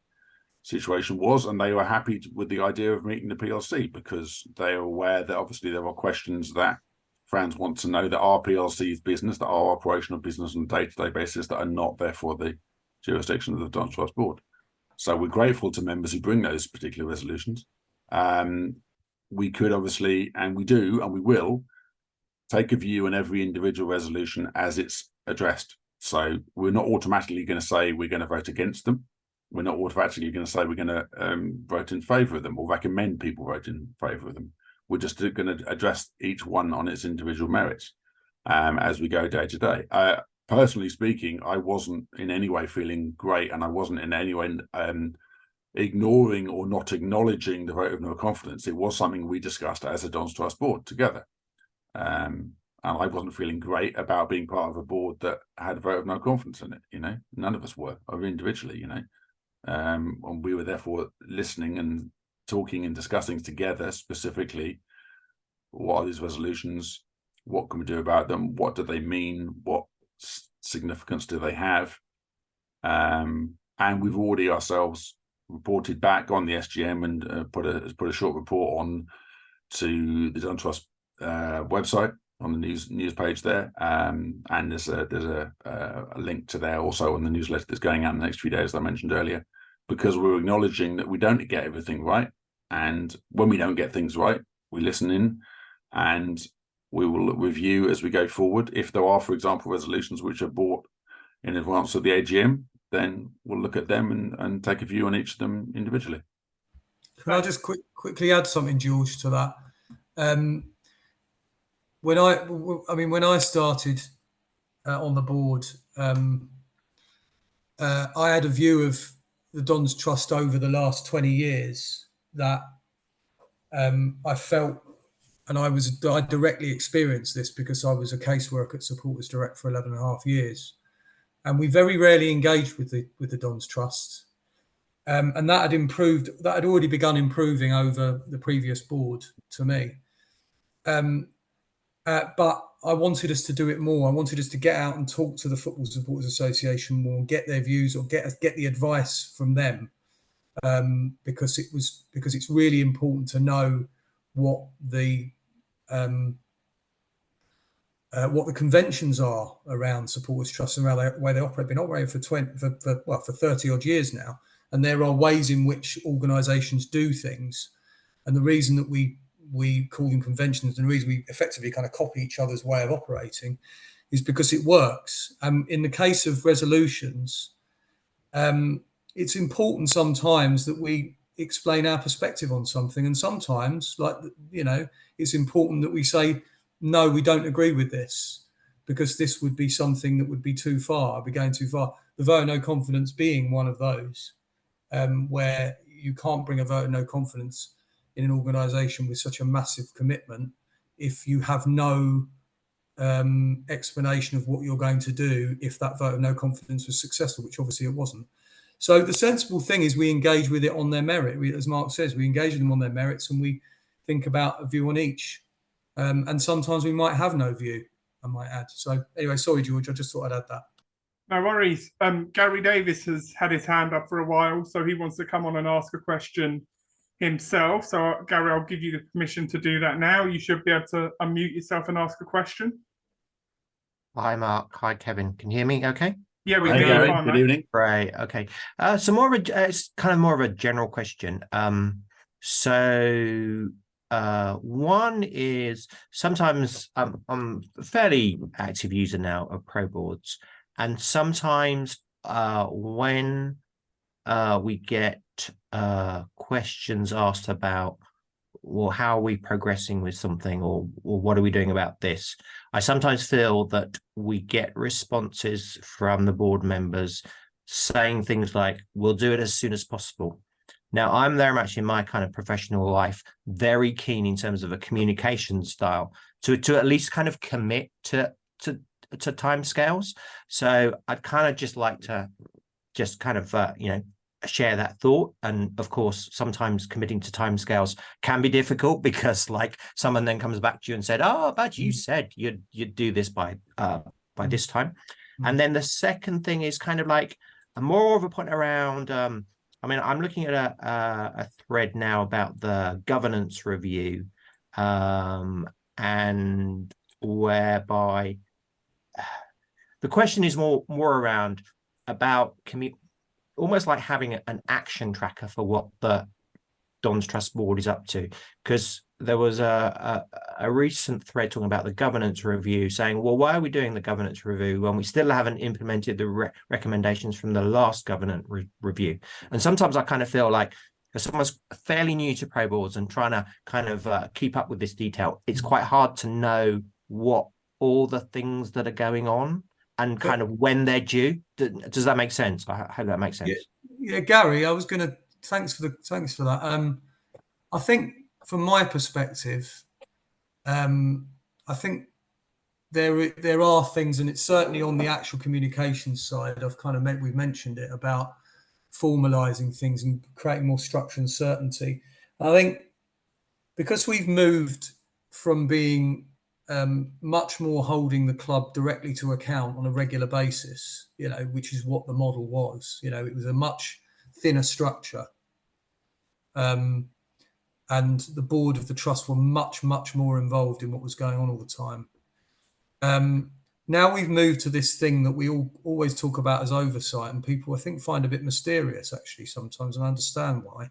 situation was, and they were happy with the idea of meeting the PLC because they are aware that obviously there are questions that fans want to know that are PLC's business, that are operational business on a day-to-day basis, that are not therefore the jurisdiction of the Dons Trust board. So we're grateful to members who bring those particular resolutions. We could obviously, and we do, and we will, take a view on every individual resolution as it's addressed. So we're not automatically going to say we're going to vote against them. We're not automatically going to say we're going to vote in favour of them or recommend people vote in favour of them. We're just going to address each one on its individual merits as we go day to day. Personally speaking, I wasn't in any way feeling great, and I wasn't in any way ignoring or not acknowledging the vote of no confidence. It was something we discussed as a Don's Trust board together. And I wasn't feeling great about being part of a board that had a vote of no confidence in it. You know, none of us were, or individually, you know. And we were therefore listening and talking and discussing together specifically what are these resolutions, what can we do about them, what do they mean, what significance do they have, and we've already ourselves reported back on the SGM and put a short report on to the Don Trust website on the news page there, and there's a link to there also on the newsletter that's going out in the next few days that I mentioned earlier, because we're acknowledging that we don't get everything right, and when we don't get things right, we listen in and we will review as we go forward. If there are, for example, resolutions which are brought in advance of the AGM, then we'll look at them and take a view on each of them individually. Can I just quickly add something, George, to that? When I started on the board, I had a view of the Don's Trust over the last 20 years that I felt, and I directly experienced this because I was a caseworker at Supporters Direct for 11 and a half years. And we very rarely engaged with the Don's Trust. And that had already begun improving over the previous board to me. But I wanted us to do it more. I wanted us to get out and talk to the Football Supporters Association more and get their views or get the advice from them, because it's really important to know what the conventions are around Supporters Trust and around the way they operate. Been operating for 30 odd years now, and there are ways in which organisations do things, and the reason that we call them conventions and the reason we effectively kind of copy each other's way of operating is because it works. In the case of resolutions, it's important sometimes that we explain our perspective on something, and sometimes, it's important that we say, no, we don't agree with this, because this would be something that would be too far, be going too far. The vote of no confidence being one of those, where you can't bring a vote of no confidence in an organisation with such a massive commitment if you have no explanation of what you're going to do if that vote of no confidence was successful, which obviously it wasn't. So the sensible thing is we engage with it on their merit. As Mark says, we engage with them on their merits and we think about a view on each. And sometimes we might have no view, I might add. So anyway, sorry, George, I just thought I'd add that. No worries. Gary Davis has had his hand up for a while, so he wants to come on and ask a question himself. So Gary, I'll give you the permission to do that now. You should be able to unmute yourself and ask a question. Hi, Mark. Hi, Kevin. Can you hear me okay? Yeah, we Hey, can. Gary, good evening. Right. Okay. So it's kind of more of a general question. One is sometimes I'm a fairly active user now of Pro Boards, and sometimes when we get questions asked about, well, how are we progressing with something, or what are we doing about this? I sometimes feel that we get responses from the board members saying things like, we'll do it as soon as possible. Now, I'm very much in my kind of professional life, very keen in terms of a communication style to at least kind of commit to timescales. So I'd kind of just like to just kind of, share that thought. And of course, sometimes committing to timescales can be difficult because like someone then comes back to you and said, oh, but you said you'd do this by this time. And then the second thing is kind of like more of a point around, I'm looking at a thread now about the governance review, and whereby the question is more around about almost like having an action tracker for what the Don's Trust Board is up to, because there was a recent thread talking about the governance review, saying, well, why are we doing the governance review when we still haven't implemented the recommendations from the last governance review? And sometimes I kind of feel like, as someone's fairly new to pro boards and trying to kind of keep up with this detail, it's quite hard to know what all the things that are going on and kind of when they're due. Does that make sense? I hope that makes sense. Yeah, Gary, I was going to thanks for that. I think from my perspective, I think there are things, and it's certainly on the actual communication side. We've mentioned it about formalizing things and creating more structure and certainty. I think because we've moved from being much more holding the club directly to account on a regular basis, which is what the model was. It was a much thinner structure. And the board of the trust were much, much more involved in what was going on all the time. Now we've moved to this thing that we always talk about as oversight, and people, I think, find a bit mysterious, actually, sometimes, and I understand why.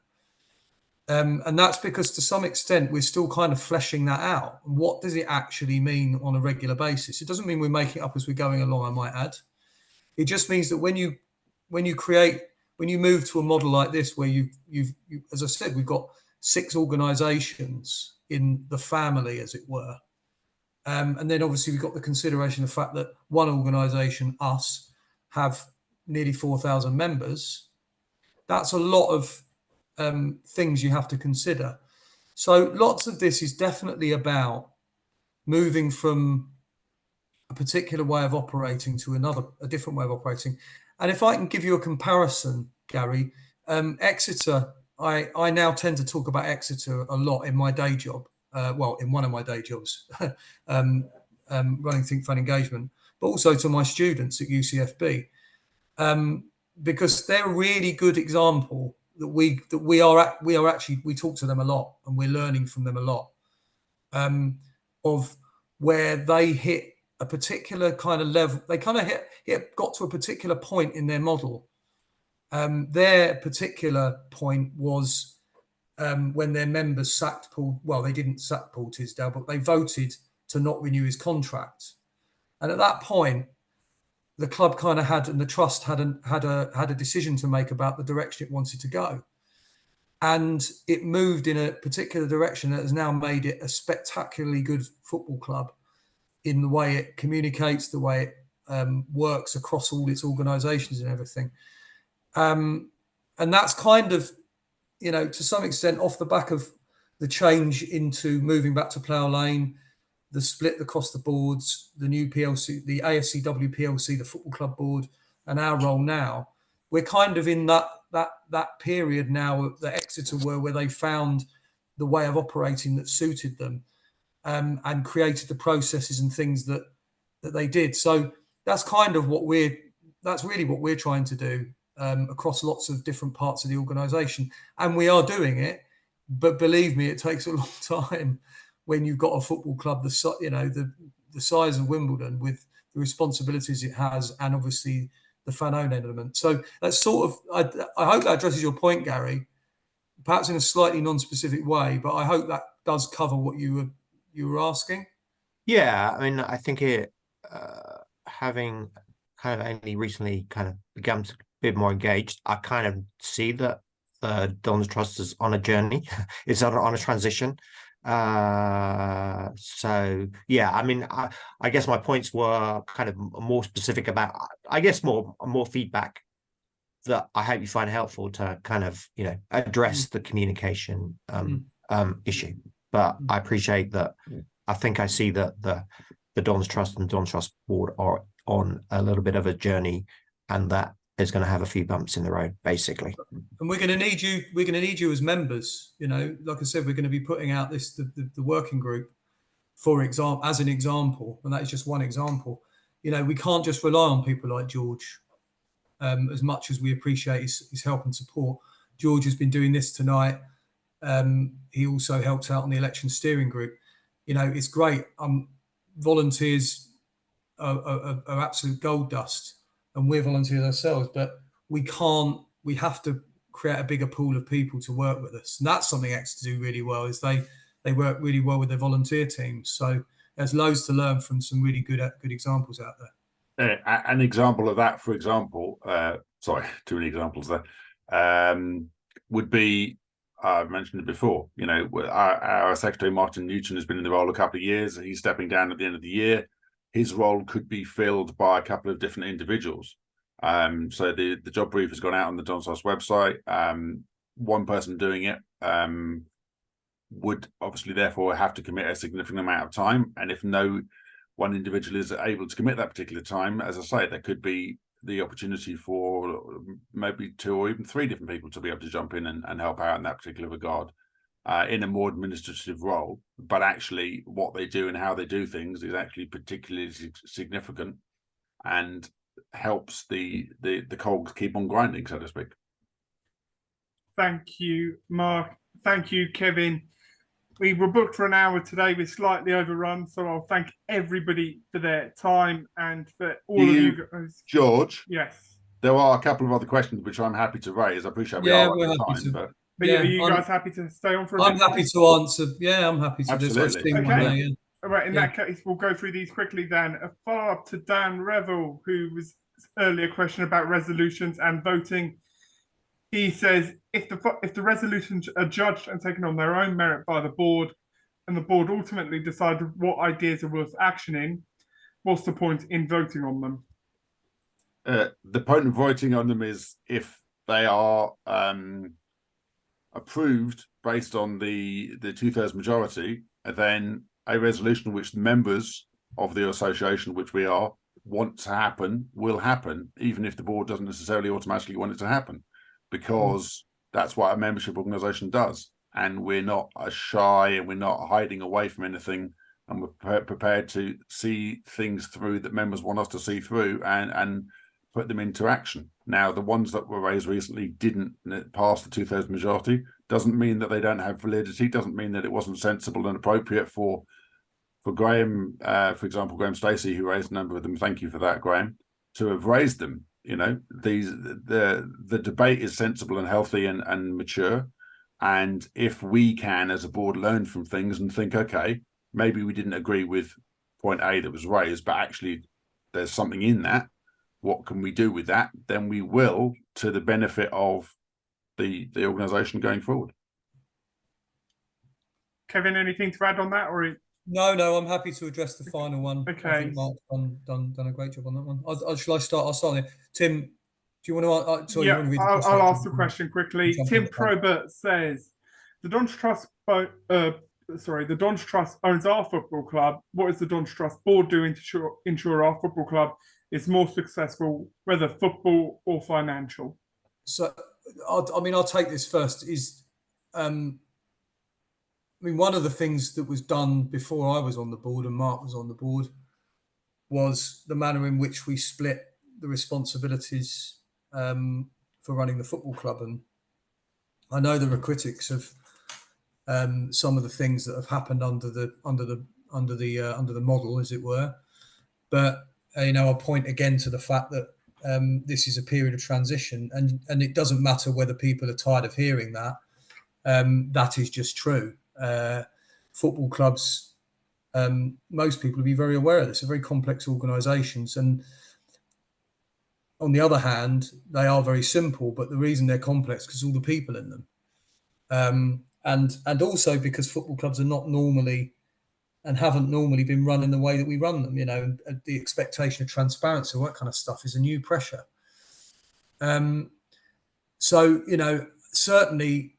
And that's because, to some extent, we're still kind of fleshing that out. What does it actually mean on a regular basis? It doesn't mean we're making it up as we're going along, I might add. It just means that when you move to a model like this, where you've as I said, we've got 6 organisations in the family, as it were. And then obviously we've got the consideration of the fact that one organisation, us, have nearly 4,000 members. That's a lot of things you have to consider. So lots of this is definitely about moving from a particular way of operating to a different way of operating. And if I can give you a comparison, Gary, Exeter, I now tend to talk about Exeter a lot in my day job. In one of my day jobs, running Think Fan Engagement, but also to my students at UCFB, because they're a really good example that we talk to them a lot, and we're learning from them a lot, of where they hit a particular kind of level. They kind of got to a particular point in their model. Their particular point was when their members sacked Paul. Well, they didn't sack Paul Tisdale, but they voted to not renew his contract. And at that point, the club kind of had, and the trust had a decision to make about the direction it wanted to go. And it moved in a particular direction that has now made it a spectacularly good football club in the way it communicates, the way it works across all its organisations and everything. And that's kind of, to some extent, off the back of the change into moving back to Plough Lane, the split across the boards, the new PLC, the AFCW PLC, the Football Club Board, and our role now. We're kind of in that period now that Exeter were, where they found the way of operating that suited them, and created the processes and things that they did. So that's kind of that's really what we're trying to do. Across lots of different parts of the organisation, and we are doing it. But believe me, it takes a long time when you've got a football club the size of Wimbledon, with the responsibilities it has, and obviously the fan-owned element. So that's sort of, I hope that addresses your point, Gary, perhaps in a slightly non-specific way, but I hope that does cover what you were asking. Yeah, I mean, I think it having kind of only recently kind of become bit more engaged, I kind of see that Don's Trust is on a journey. It's on a transition. So yeah, I mean, I guess my points were kind of more specific about, I guess, more feedback that I hope you find helpful to kind of, address the communication issue. But I appreciate that. I think I see that the Don's Trust and Don's Trust Board are on a little bit of a journey, and that is going to have a few bumps in the road, basically. And we're going to need you. We're going to need you as members. Like I said, we're going to be putting out the working group, as an example, and that is just one example. We can't just rely on people like George, as much as we appreciate his help and support. George has been doing this tonight. He also helped out on the election steering group. It's great. Volunteers are absolute gold dust, and we're volunteers ourselves, but we can't we have to create a bigger pool of people to work with us, and that's something Exeter do really well. Is they work really well with their volunteer teams. So there's loads to learn from some really good examples out there. An example of that, for example, sorry, too many examples there, would be, I've mentioned it before, you know, our Secretary Martin Newton has been in the role a couple of years. He's stepping down at the end of the year. His role could be filled by a couple of different individuals. So the job brief has gone out on the Don's House website. One person doing it would obviously therefore have to commit a significant amount of time. And if no one individual is able to commit that particular time, as I say, there could be the opportunity for maybe 2 or even 3 different people to be able to jump in and help out in that particular regard, in a more administrative role. But actually what they do and how they do things is actually particularly significant and helps the cogs keep on grinding, so to speak. Thank you, Mark. Thank you, Kevin. We were booked for an hour today. We're slightly overrun, so I'll thank everybody for their time and for all of you guys. George? Yes. There are a couple of other questions which I'm happy to raise. I appreciate we are out of time, but yeah, are you guys happy to stay on for a bit? I'm happy to answer. Yeah, I'm happy to. Absolutely. Okay. All right, in that case, we'll go through these quickly then. A follow-up to Dan Revel, who was earlier question about resolutions and voting. He says, if the resolutions are judged and taken on their own merit by the board, and the board ultimately decide what ideas are worth actioning, what's the point in voting on them? The point of voting on them is if they are approved based on the 2/3 majority, then a resolution which the members of the association, which we are, want to happen will happen, even if the board doesn't necessarily automatically want it to happen, because that's what a membership organisation does. And we're not shy and we're not hiding away from anything, and we're prepared to see things through that members want us to see through and put them into action. Now, the ones that were raised recently didn't pass the 2/3 majority. Doesn't mean that they don't have validity, doesn't mean that it wasn't sensible and appropriate for Graham, for example, Graham Stacey, who raised a number of them. Thank you for that, Graham, to have raised them. You know, the debate is sensible and healthy and mature. And if we can, as a board, learn from things and think, okay, maybe we didn't agree with point A that was raised, but actually there's something in that. What can we do with that? Then we will, to the benefit of the organisation going forward. Kevin, anything to add on that, or? No, I'm happy to address the final one. Okay. I think Mark's done a great job on that one. Shall I start? I'll start there. Tim, do you want to? Yeah, I'll ask the question quickly. Tim Probert says, the Don's Trust, the Don's Trust owns our football club. What is the Don's Trust board doing to ensure our football club is more successful, whether football or financial? So, I'll take this first. One of the things that was done before I was on the board and Mark was on the board was the manner in which we split the responsibilities for running the football club. And I know there are critics of some of the things that have happened under the model, as it were. But I'll point again to the fact that this is a period of transition, and it doesn't matter whether people are tired of hearing that. That is just true. Football clubs, most people will be very aware of this, are very complex organisations, and on the other hand, they are very simple. But the reason they're complex because all the people in them, and also because football clubs are not normally and haven't normally been run in the way that we run them. And the expectation of transparency, all that kind of stuff, is a new pressure. So certainly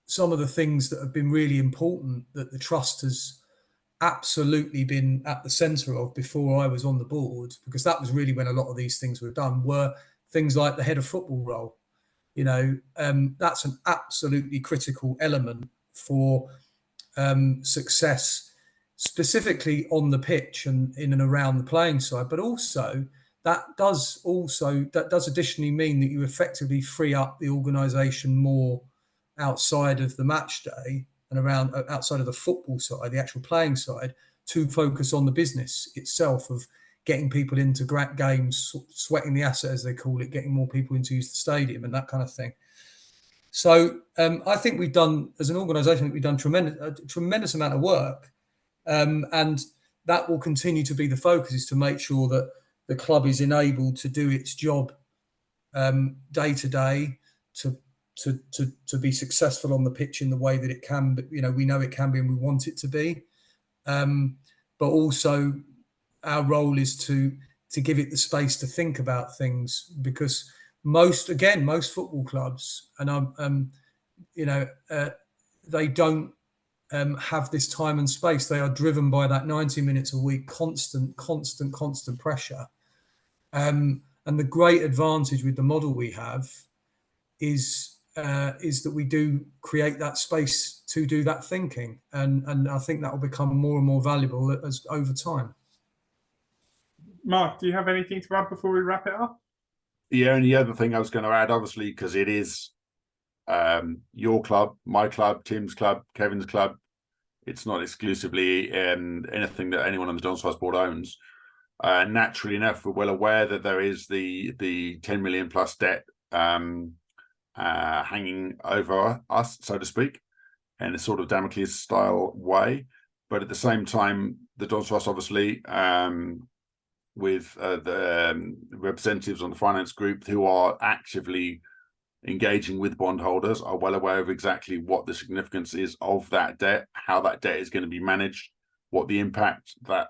some of the things that have been really important that the trust has absolutely been at the centre of before I was on the board, because that was really when a lot of these things were done, were things like the head of football role. That's an absolutely critical element for success, specifically on the pitch and in and around the playing side. But also that does additionally mean that you effectively free up the organisation more outside of the match day and around outside of the football side, the actual playing side, to focus on the business itself of getting people into games, sweating the asset, as they call it, getting more people in to use the stadium and that kind of thing. So I think we've done, as an organisation, we've done a tremendous amount of work, and that will continue to be the focus, is to make sure that the club is enabled to do its job day to day, to be successful on the pitch in the way that it can. But we know it can be, and we want it to be. But also, our role is to give it the space to think about things, because most football clubs, and they don't have this time and space. They are driven by that 90 minutes a week, constant pressure. And the great advantage with the model we have is that we do create that space to do that thinking, and I think that will become more and more valuable as over time. Mark, do you have anything to add before we wrap it up? The only other thing I was going to add, obviously, because it is your club, my club, Tim's club, Kevin's club. It's not exclusively anything that anyone on the Don's Trust board owns. Naturally enough, we're well aware that there is the 10 million plus debt hanging over us, so to speak, in a sort of Damocles style way. But at the same time, the Don's Trust, obviously, with the representatives on the finance group who are actively engaging with bondholders, are well aware of exactly what the significance is of that debt, how that debt is going to be managed, what the impact that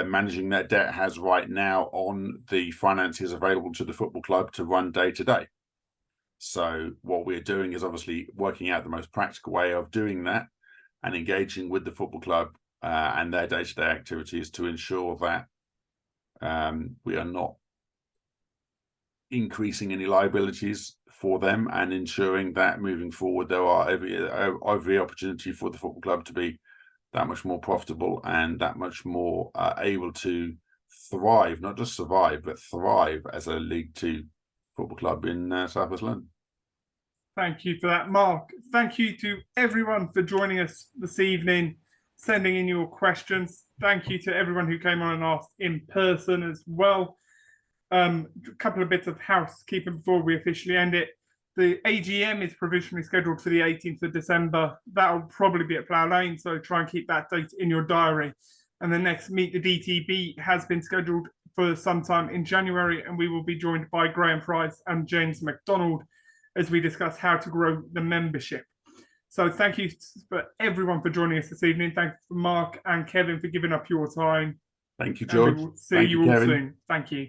managing that debt has right now on the finances available to the football club to run day to day. So what we're doing is obviously working out the most practical way of doing that and engaging with the football club and their day-to-day activities to ensure that we are not increasing any liabilities for them, and ensuring that moving forward there are every opportunity for the football club to be that much more profitable and that much more able to thrive, not just survive, but thrive as a League Two football club in South West London. Thank you for that, Mark. Thank you to everyone for joining us this evening, sending in your questions. Thank you to everyone who came on and asked in person as well. A couple of bits of housekeeping before we officially end it. The AGM is provisionally scheduled for the 18th of December. That will probably be at Plough Lane, so try and keep that date in your diary. And the next Meet the DTB has been scheduled for sometime in January, and we will be joined by Graham Price and James McDonald as we discuss how to grow the membership. So thank you for everyone for joining us this evening. Thank you for Mark and Kevin for giving up your time. Thank you, George. And we will see you all soon. Thank you.